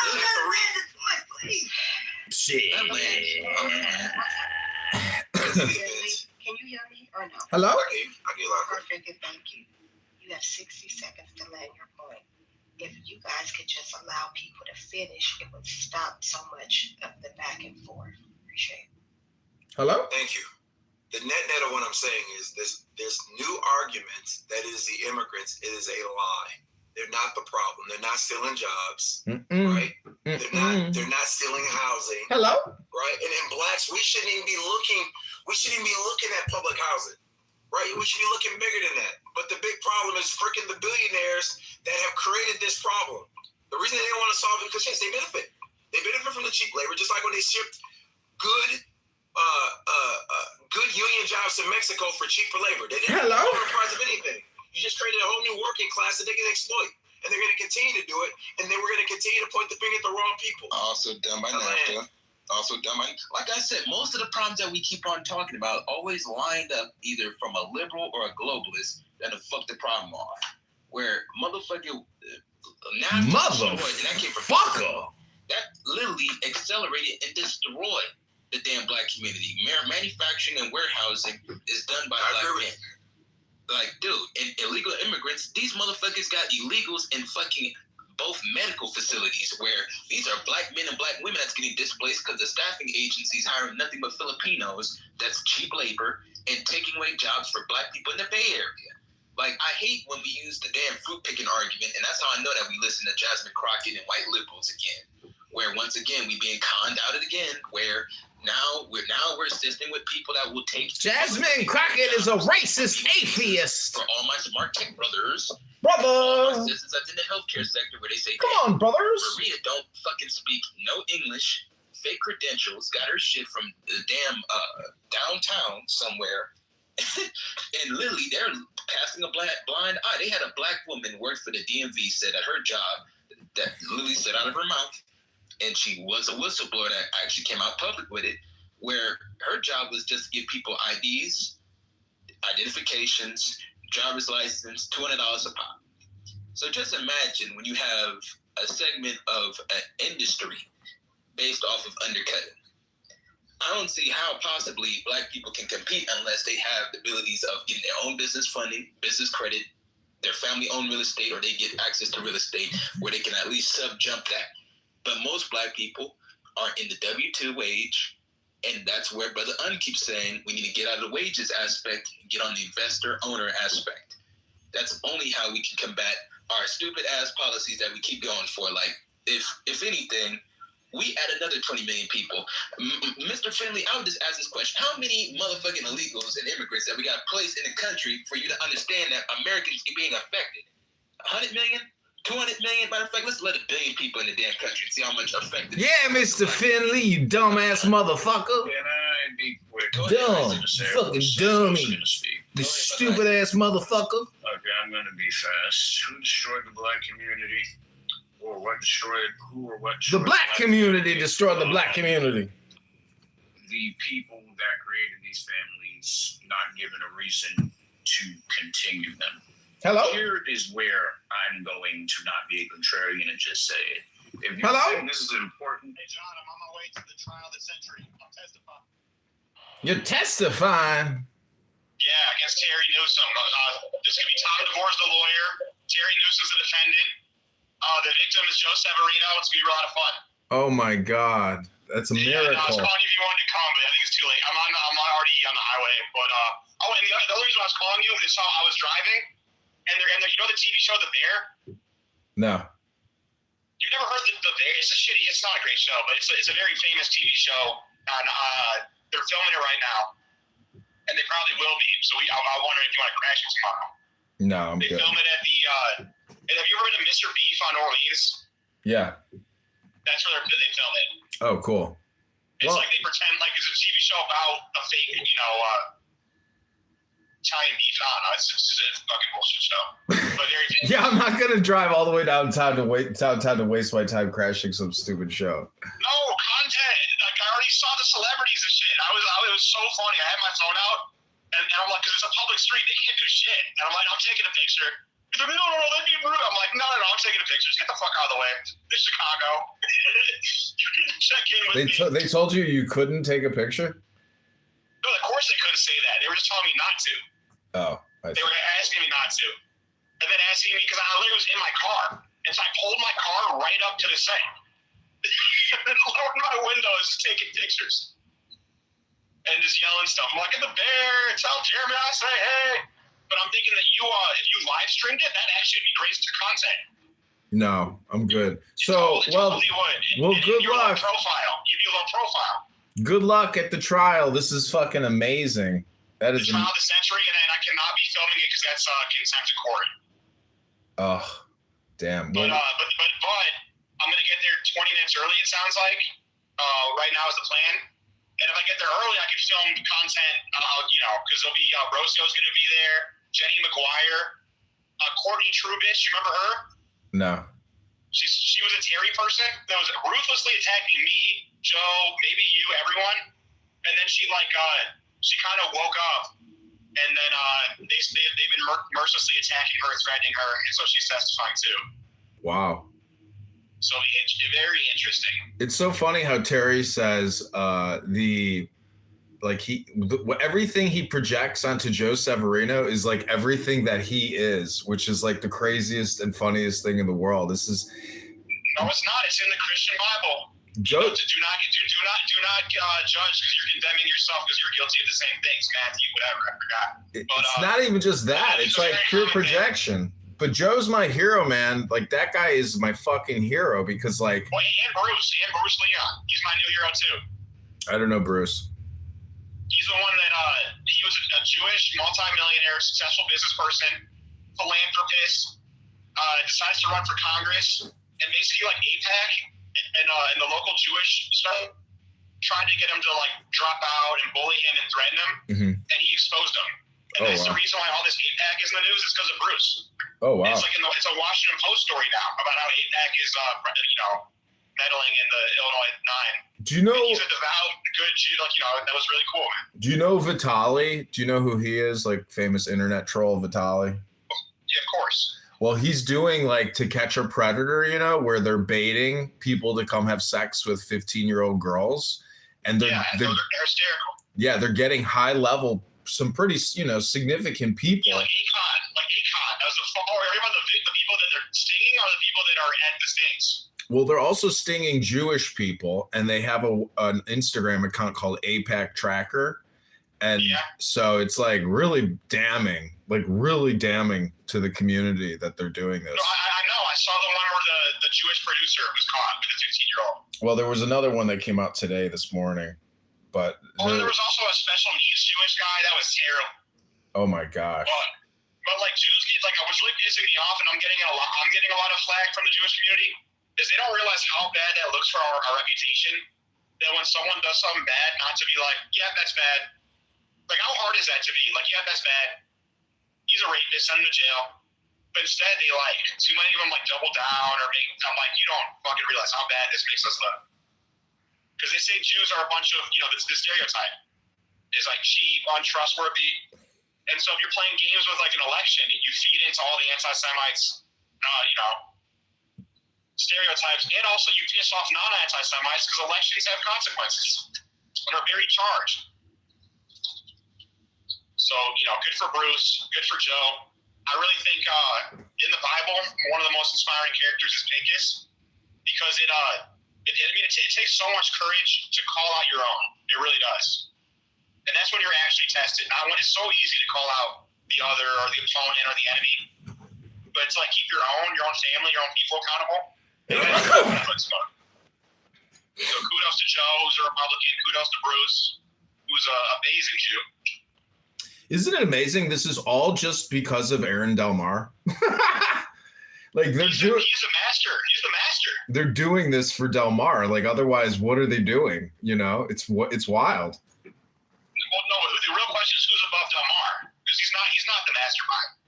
Shit. Can you hear me or no? Hello? I get you. Perfect. Thank you. You have 60 seconds to land your point. If you guys could just allow people to finish, it would stop so much of the back and forth. Appreciate it. Hello? Thank you. The net of what I'm saying is this new argument that is the immigrants, it is a lie. They're not the problem. They're not stealing jobs, right? They're not stealing housing. Hello? Right? And in blacks, we shouldn't even be looking at public housing. Right? We should be looking bigger than that. But the big problem is freaking the billionaires that have created this problem. The reason they don't want to solve it is because, yes, they benefit. They benefit from the cheap labor, just like when they shipped good union jobs to Mexico for cheaper labor. They didn't cover the price of anything. You just created a whole new working class that they can exploit. And they're going to continue to do it. And then we're going to continue to point the finger at the wrong people. Also done by NAFTA. Like I said, most of the problems that we keep on talking about always lined up either from a liberal or a globalist that have fucked the problem off. Where motherfucking that literally accelerated and destroyed the damn black community. Manufacturing and warehousing is done by black men. Like, dude, and illegal immigrants, these motherfuckers got illegals in fucking both medical facilities where these are black men and black women that's getting displaced because the staffing agencies hiring nothing but Filipinos that's cheap labor and taking away jobs for black people in the Bay Area. Like, I hate when we use the damn fruit picking argument, and that's how I know that we listen to Jasmine Crockett and white liberals again, where once again we being conned out of it again, where now we're assisting with people that will take. Jasmine Crockett is a racist atheist. For all my smart tech brothers. Brother. My sisters that's in the healthcare sector where they say, come on, brothers. Maria don't fucking speak no English, fake credentials, got her shit from the damn downtown somewhere. And literally, they're casting a blind eye. They had a black woman work for the DMV, said at her job, that literally said out of her mouth, and she was a whistleblower that actually came out public with it, where her job was just to give people IDs, identifications, driver's license, $200 a pop. So just imagine when you have a segment of an industry based off of undercutting. I don't see how possibly black people can compete unless they have the abilities of getting their own business funding, business credit, their family-owned real estate, or they get access to real estate where they can at least sub-jump that. But most black people are in the W-2 wage, and that's where Brother Un keeps saying we need to get out of the wages aspect and get on the investor-owner aspect. That's only how we can combat our stupid-ass policies that we keep going for. Like, if anything, we add another 20 million people. Mr. Finley, I would just ask this question. How many motherfucking illegals and immigrants that we got placed in the country for you to understand that Americans are being affected? 100 million? 200 million? Matter of fact, let's let 1 billion people in the damn country and see how much affected. Yeah, Mr. Finley, you dumbass motherfucker. Can I be quick? Dumb. Fucking dummy. You stupid ass motherfucker. Okay, I'm going to be fast. Who destroyed the black community? Or what destroyed who or what destroyed the black community destroyed the black community. The people that created these families not given a reason to continue them. Hello? Here is where I'm going to not be a contrarian and just say it. If you think this is important. Hey John, I'm on my way to the trial of the century. I'm testifying. You're testifying? Yeah, against Terry Newsom. This could be Tom DeVore's the lawyer. Terry Newsom's the defendant. The victim is Joe Severino. It's going to be a lot of fun. Oh my God, that's a miracle. Yeah, I was calling you if you wanted to come, but I think it's too late. I'm already on the highway. But and the other reason I was calling you is I was driving, and you know the TV show The Bear? No. You've never heard the Bear? It's not a great show, but it's a very famous TV show, and they're filming it right now, and they probably will be. So I'm wondering if you want to crash it tomorrow. No, I'm good. They film it at the. Have you ever heard of Mr. Beef on Orleans? Yeah. That's where they film it. Oh, cool. It's like they pretend like it's a TV show about a fake, Italian beef. I don't know. It's a fucking bullshit show. But very famous. Yeah, I'm not gonna drive all the way downtown to waste my time crashing some stupid show. No content. Like I already saw the celebrities and shit. It was so funny. I had my phone out, and I'm like, because it's a public street, they can't do shit. And I'm like, I'm taking a picture. They're like, no, that'd be rude. I'm like, no, I'm taking a picture. Just get the fuck out of the way. This is Chicago. You can check in with me. They told you couldn't take a picture? No, of course they couldn't say that. They were just telling me not to. Oh, they were asking me not to. And then asking me, because I literally was in my car. And so I pulled my car right up to the set. And lowered my windows, taking pictures. And just yelling stuff. I'm like, in the Bear, tell Jeremy I say hey. But I'm thinking that if you live streamed it, that actually would be great to content. No, I'm good. So, good luck. You'd be low profile. Good luck at the trial. This is fucking amazing. That is the trial of the century, and I cannot be filming it because that's contempt of court. Oh, damn. But I'm gonna get there 20 minutes early. It sounds like. Right now is the plan. And if I get there early, I can film content. Because there'll be Roscoe's gonna be there. Jenny McGuire, Courtney Trubish, you remember her? No. She was a Terry person that was ruthlessly attacking me, Joe, maybe you, everyone. And then she kind of woke up, and then they've been mercilessly attacking her, threatening her, and so she's testifying too. Wow. So it's very interesting. It's so funny how Terry says everything he projects onto Joe Severino is like everything that he is, which is like the craziest and funniest thing in the world. No, it's not. It's in the Christian Bible. Joe, do not judge because you're condemning yourself because you're guilty of the same things. Matthew, whatever. I forgot. It's not even just that. It's like pure projection. But Joe's my hero, man. Like that guy is my fucking hero because and Bruce Leon. He's my new hero too. I don't know Bruce. He's the one that he was a Jewish multimillionaire, successful business person, philanthropist, decides to run for Congress, and basically like AIPAC and the local Jewish stuff tried to get him to like drop out and bully him and threaten him, and he exposed him. And that's the reason why all this AIPAC is in the news is because of Bruce. Oh wow! And it's a Washington Post story now about how AIPAC is meddling in the Illinois 9. Do you know? And he's a devout, good Jew. That was really cool, man. Do you know Vitali? Do you know who he is? Like famous internet troll Vitali. Yeah, of course. Well, he's doing like To Catch a Predator, where they're baiting people to come have sex with 15-year-old girls, and they're hysterical. Yeah, they're getting high level, some pretty significant people. Yeah, like Akon. As a follower, the people that they're stinging are the people that are at the stings. Well, they're also stinging Jewish people, and they have an Instagram account called AIPAC Tracker. And so it's like really damning to the community that they're doing this. No, I know. I saw the one where the Jewish producer was caught with a 15-year-old. Well, there was another one that came out this morning. But there was also a special needs Jewish guy. That was terrible. Oh, my gosh. But like Jews get what's really pissing me off, and I'm getting a lot of flack from the Jewish community, is they don't realize how bad that looks for our reputation. That when someone does something bad, not to be like, yeah, that's bad. Like, how hard is that to be? Like, yeah, that's bad. He's a rapist, send him to jail. But instead, they too many of them double down or I'm like, you don't fucking realize how bad this makes us look. Because they say Jews are a bunch of, the stereotype is cheap, untrustworthy. And so if you're playing games with an election, you feed into all the anti-Semites, stereotypes, and also you piss off non-anti-Semites because elections have consequences and are very charged. So, good for Bruce, good for Joe. I really think in the Bible, one of the most inspiring characters is Pincus because it It takes so much courage to call out your own. It really does. And that's when you're actually tested. Not when it's so easy to call out the other or the opponent or the enemy. But it's like keep your own family, your own people accountable. So kudos to Joe, who's a Republican. Kudos to Bruce, who's an amazing Jew. Isn't it amazing? This is all just because of Aaron Del Mar. Like he's the master. He's the master. They're doing this for Del Mar. Like otherwise, what are they doing? You know, it's wild. Well, no. The real question is who's above Del Mar, because he's not the mastermind.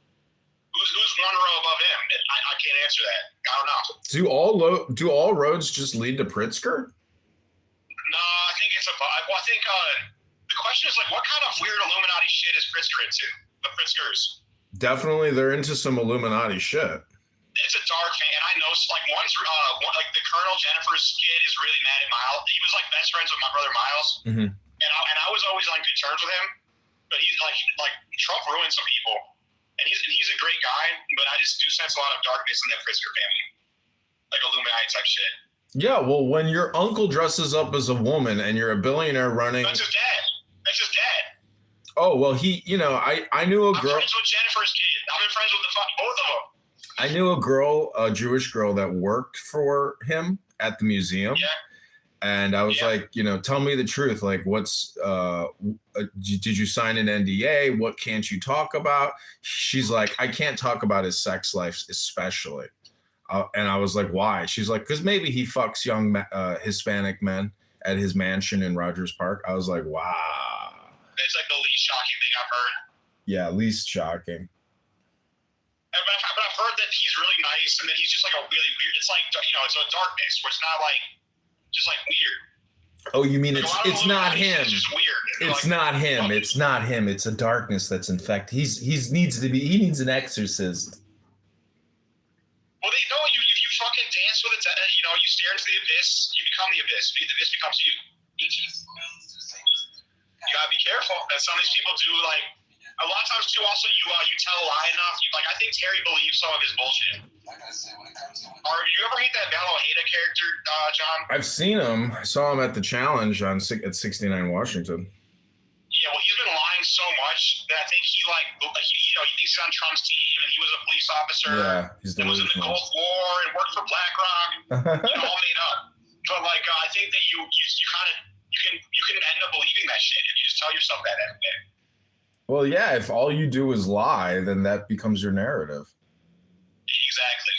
Who's one row above him? I can't answer that. I don't know. Do all roads just lead to Pritzker? No, I think it's well, I think the question is like, what kind of weird Illuminati shit is Pritzker into? The Pritzkers. Definitely, they're into some Illuminati shit. It's a dark fan. I know, like like the Colonel Jennifer's kid is really mad at Miles. He was like best friends with my brother Miles, and I was always on good terms with him. But he's like Trump ruined some people, and he's a great guy. But I just do sense a lot of darkness in that Pritzker family, like Illuminati type shit. Yeah, well, when your uncle dresses up as a woman and you're a billionaire running, that's his dad. That's his dad. Oh well, I knew a girl. I'm friends with Jennifer's kid. I've been friends with both of them. I knew a Jewish girl that worked for him at the museum. Yeah. And I was like, tell me the truth. Like, did you sign an NDA? What can't you talk about? She's like, I can't talk about his sex life, especially. And I was like, why? She's like, because maybe he fucks young Hispanic men at his mansion in Rogers Park. I was like, wow. It's like the least shocking thing I've heard. Yeah, least shocking. But I've heard that he's really nice and that he's just like a really weird. It's like it's a darkness where it's not like just like weird. Oh, you mean it's not him? It's just weird. It's not him. It's not him. It's a darkness that's infected. He needs an exorcist. Well, they know you. If you fucking dance with it, you stare into the abyss, you become the abyss. The abyss becomes you. You gotta be careful. And some of these people do like. A lot of times too. Also, you tell a lie enough. I think Terry believes some of his bullshit. You ever meet that Belo Ojeda character, John? I've seen him. I saw him at the challenge at 69 Washington. Yeah, well, he's been lying so much that I think he thinks he's on Trump's team and he was a police officer. Yeah, he's and was in the Gulf War and worked for BlackRock. All made up. But I think that you can end up believing that shit if you just tell yourself that every day. Well, yeah, if all you do is lie, then that becomes your narrative. Exactly.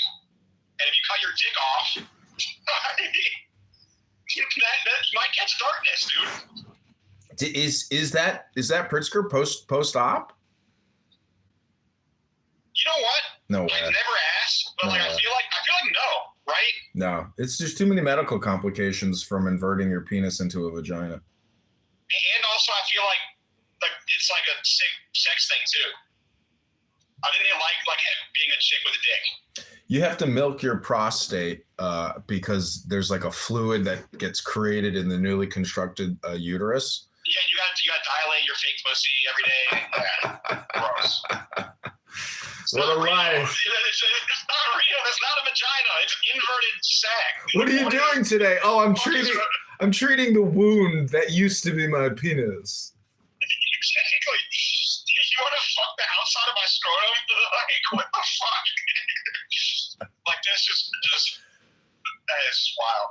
And if you cut your dick off, that might catch darkness, dude. Is that Pritzker post-op? You know what? No way. I've never asked, but I feel like no, right? No, it's just too many medical complications from inverting your penis into a vagina. And also, I feel like it's like a sick sex thing too. I think they like being a chick with a dick. You have to milk your prostate because there's like a fluid that gets created in the newly constructed uterus. Yeah, you got to dilate your fake pussy every day. Yeah. Gross. What a life. It's not real. It's not a vagina. It's an inverted sac. What are you doing today? Oh, I'm treating the wound that used to be my penis. Exactly. You want to fuck the outside of my scrotum? Like, what the fuck? Like, this is just, that is wild.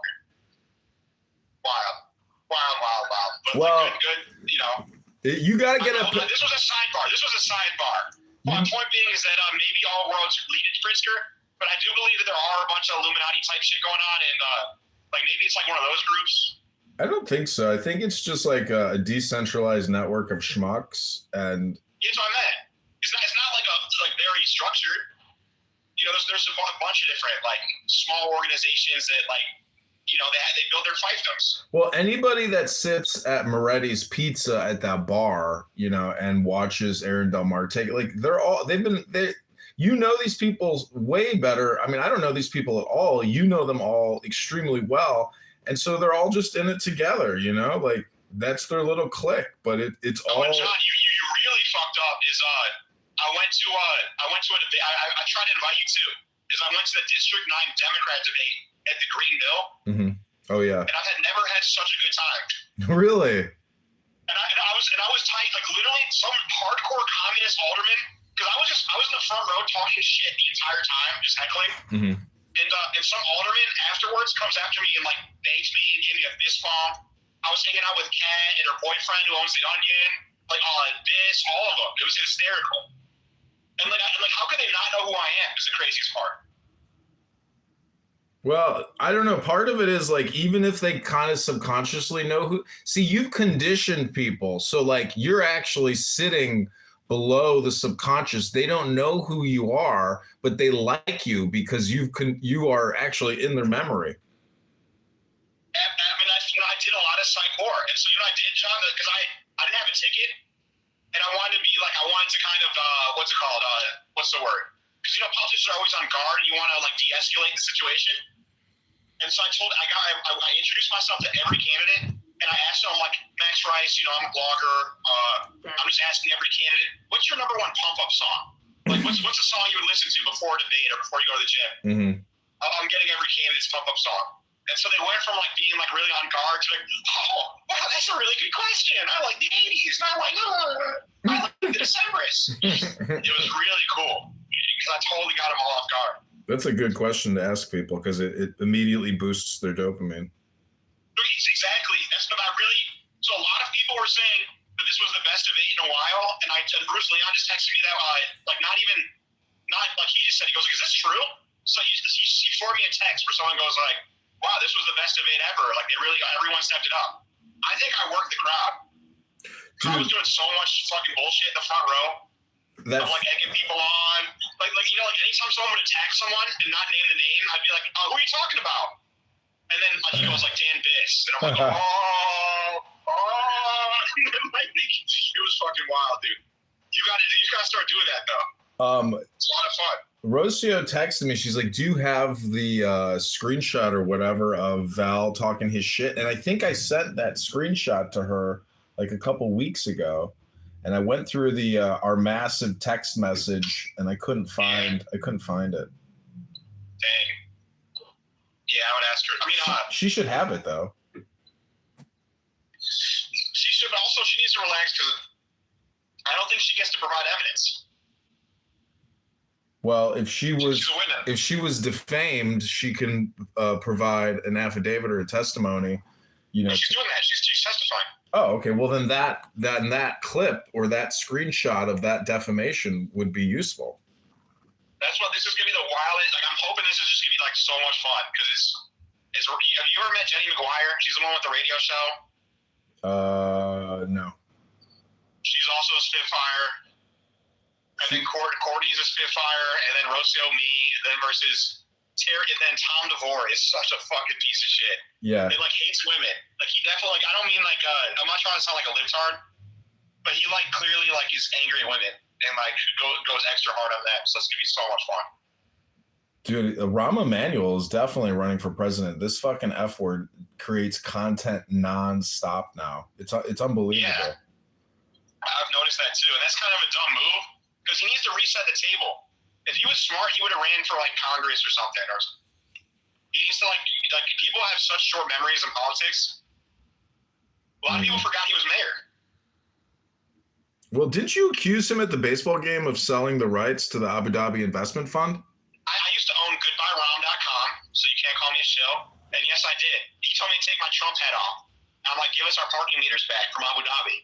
Wild. But good, you got to get up. This was a sidebar. My point being is that maybe all roads lead to Pritzker, but I do believe that there are a bunch of Illuminati type shit going on, and maybe it's like one of those groups. I don't think so. I think it's just like a decentralized network of schmucks, and that's what I meant. It's not like very structured. There's a bunch of different small organizations that they build their fiefdoms. Well, anybody that sits at Moretti's Pizza at that bar, and watches Aaron Del Mar take these people way better. I mean, I don't know these people at all. You know them all extremely well. And so they're all just in it together, that's their little clique. But it's all. John, you really fucked up. Is I went to a debate. I tried to invite you too. Is I went to the District 9 Democrat debate at the Green Mill. Mm-hmm. Oh yeah. And I've never had such a good time. Really? And I was tight, like literally some hardcore communist alderman, because I was in the front row talking shit the entire time, just heckling. Mm-hmm. And some alderman afterwards comes after me and like thanks me and gave me a fist bump. I was hanging out with Kat and her boyfriend who owns the Onion, like all of them. It was hysterical. And like how could they not know who I am? Is the craziest part. Well, I don't know. Part of it is like, even if they kind of subconsciously know who, see, you've conditioned people. So like you're actually sitting below the subconscious. They don't know who you are, but they like you because you are actually in their memory. I mean, I did a lot of psych horror. And so, I did, John, because I didn't have a ticket. And I wanted to kind of, what's it called? What's the word? Because, politicians are always on guard and you want to like de-escalate the situation. And so I introduced myself to every candidate and I asked them, like, Max Rice, I'm a blogger. I'm just asking every candidate, what's your number one pump up song? Like, what's a song you would listen to before a debate or before you go to the gym? Mm-hmm. I'm getting every candidate's pump up song. And so they went from like being like really on guard to like, oh, wow, that's a really good question. I like the 80s. And I'm like, I like the Decemberists. It was really cool because I totally got them all off guard. That's a good question to ask people because it immediately boosts their dopamine. Exactly. That's what I really. So a lot of people were saying that this was the best debate in a while, and Bruce Leon just texted me that not like he just said, he goes, is this true? So he forwarded me a text where someone goes like, wow, this was the best debate ever. Like everyone stepped it up. I think I worked the crowd. I was doing so much fucking bullshit in the front row. Of like egging people on. Like anytime someone would attack someone and not name the name, I'd be like, oh, who are you talking about? And then like he goes like Dan Biss. And I'm like, it was fucking wild, dude. You gotta start doing that though. It's a lot of fun. Rocio texted me. She's like, do you have the screenshot or whatever of Val talking his shit? And I think I sent that screenshot to her like a couple weeks ago. And I went through our massive text message and I couldn't find it. Dang. Yeah, I would ask her. I mean, she should have it though. She should, but also she needs to relax because I don't think she gets to provide evidence. Well, if she was defamed, she can provide an affidavit or a testimony. She's doing that. She's testifying. Oh, okay. Well, then that clip or that screenshot of that defamation would be useful. That's what this is gonna be the wildest. Like, I'm hoping this is just gonna be like so much fun because it's. Have you ever met Jenny McGuire? She's the one with the radio show. No. She's also a Spitfire. And then Courtney's a Spitfire, and then Rocio, me, then versus Terry, and then Tom DeVore is such a fucking piece of shit. Yeah. He like hates women. Like he definitely I don't mean like I'm not trying to sound like a libtard, but he like clearly like is angry at women and like goes extra hard on them. So it's gonna be so much fun. Dude, Rahm Emanuel is definitely running for president. This fucking F word creates content nonstop now. It's unbelievable. Yeah. I've noticed that too, and that's kind of a dumb move. Because he needs to reset the table. If he was smart, he would have ran for like Congress or something. Or he needs to like people have such short memories in politics. A lot of people forgot he was mayor. Well, didn't you accuse him at the baseball game of selling the rights to the Abu Dhabi investment fund? I used to own goodbyerom.com, so you can't call me a shill. And yes, I did. He told me to take my Trump hat off. I'm like, give us our parking meters back from Abu Dhabi.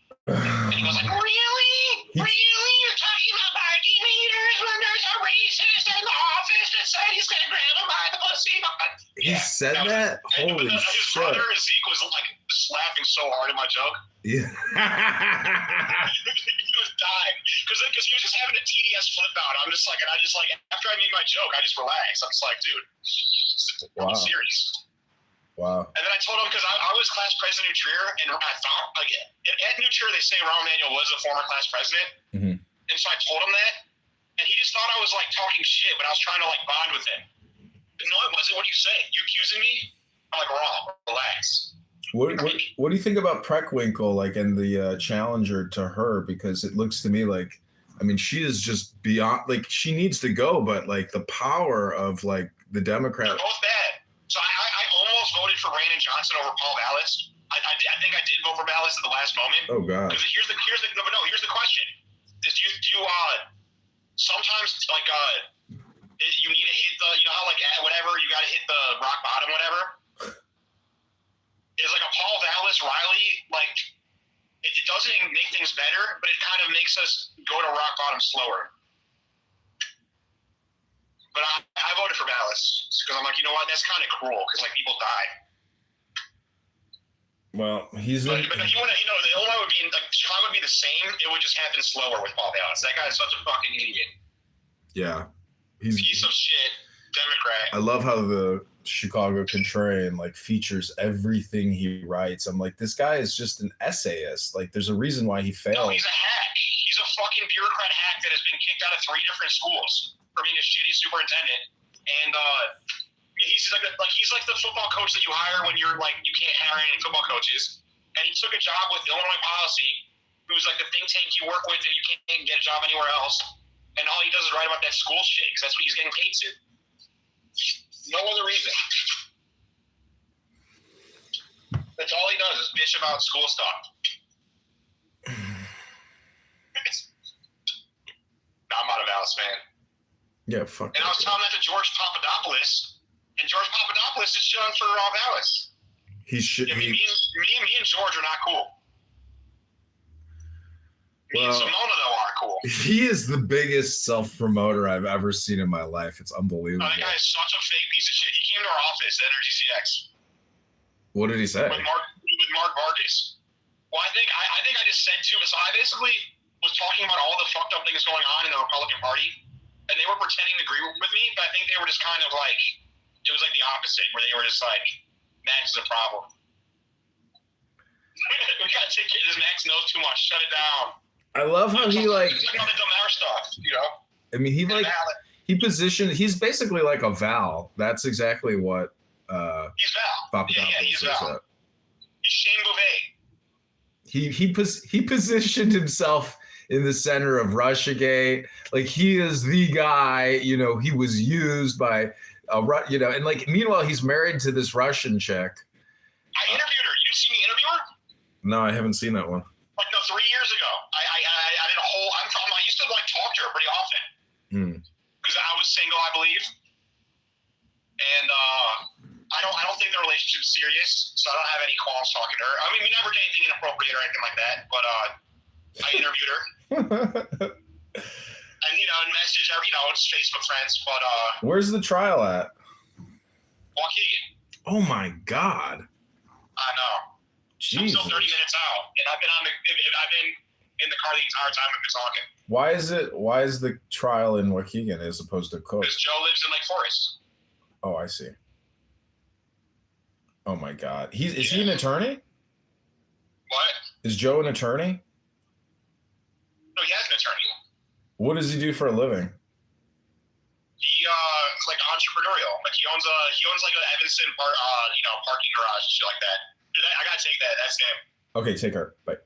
And he goes like, really? Really? You're talking about parking meters when there's a racist in the office that said he's going to grab him by the pussy? He said that? Holy his shit. brother, Zeke, was like laughing so hard at my joke. Yeah. He was dying. Because he was just having a TDS flip out. I'm just like, after I made my joke, I just relaxed. I'm just like, dude, I'm serious. Wow. And then I told him, because I was class president of Trier, and I thought, like, at New Trier, they say Rahm Emanuel was a former class president. Mm-hmm. And so I told him that, and he just thought I was, like, talking shit, but I was trying to, like, bond with him. But no, it wasn't. What are you saying? You accusing me? I'm like, Rahm, relax. What do you think about Preckwinkle, like, and the challenger to her? Because it looks to me like, I mean, she is just beyond, like, she needs to go, but, like, the power of, like, the Democrat. They're both bad. So I almost voted voted for Brandon Johnson over Paul Vallis. I think I did vote for Vallis at the last moment. Oh God. Because here's the question. Sometimes like you need to hit the, you know how like at whatever you got to hit the rock bottom whatever. Is like a Paul Vallis Riley, like it doesn't make things better, but it kind of makes us go to rock bottom slower. But I voted for Vallis because I'm like, you know what, that's kind of cruel because like people die. Well, but you know, the Illinois would be like Chicago would be the same. It would just happen slower with Paul Vallis. That guy is such a fucking idiot. Yeah, he's piece of shit Democrat. I love how the Chicago Contrarian like features everything he writes. I'm like, this guy is just an essayist. Like, there's a reason why he failed. No, he's a hack. He's a fucking bureaucrat hack that has been kicked out of 3 different schools for being a shitty superintendent. And he's like the football coach that you hire when you're like you can't hire any football coaches. And he took a job with Illinois Policy, who's like the think tank you work with, and you can't get a job anywhere else. And all he does is write about that school shit because that's what he's getting paid to. No other reason. That's all he does is bitch about school stuff. I'm not a Vallis fan. Yeah, fuck. And I was telling that to George Papadopoulos, and George Papadopoulos is showing for Vallis. He should. Yeah, me and George are not cool. Me and Simona though are cool. He is the biggest self-promoter I've ever seen in my life. It's unbelievable. That guy is such a fake piece of shit. He came to our office at Energy CX. What did he say? With Mark Vargas. Well, I think I just said too. So I basically was talking about all the fucked up things going on in the Republican Party, and they were pretending to agree with me, but I think they were just kind of like, it was like the opposite, where they were just like, Max is a problem. We gotta take care of this. Max knows too much. Shut it down. I love how he like. It's like all the dumb hour stuff, you know. I mean, he positioned. He's basically like a Val. That's exactly what. He's Val. Yeah, he's Val. He's Shane Bouvet. He positioned himself in the center of Russiagate. Like, he is the guy. You know, he was used by and like meanwhile he's married to this Russian chick. I interviewed her. You see me interview her? No, I haven't seen that one. Like 3 years ago, I did a whole. I used to like talk to her pretty often because I was single, I believe, and I don't think the relationship's serious, so I don't have any qualms talking to her. I mean, we never did anything inappropriate or anything like that, but I interviewed her, and and message her, it's Facebook friends, but Where's the trial at? Waukegan. Oh my God. I know. Jesus. I'm still 30 minutes out, and I've been in the car the entire time we've been talking. Why is the trial in Waukegan as opposed to Cook? Because Joe lives in Lake Forest. Oh, I see. Oh my God. Is he an attorney? What? Is Joe an attorney? No, he has an attorney. What does he do for a living? He like entrepreneurial. Like he owns like an Evanston parking garage and shit like that. Dude, I gotta take that. That's him. Okay, take her. Bye.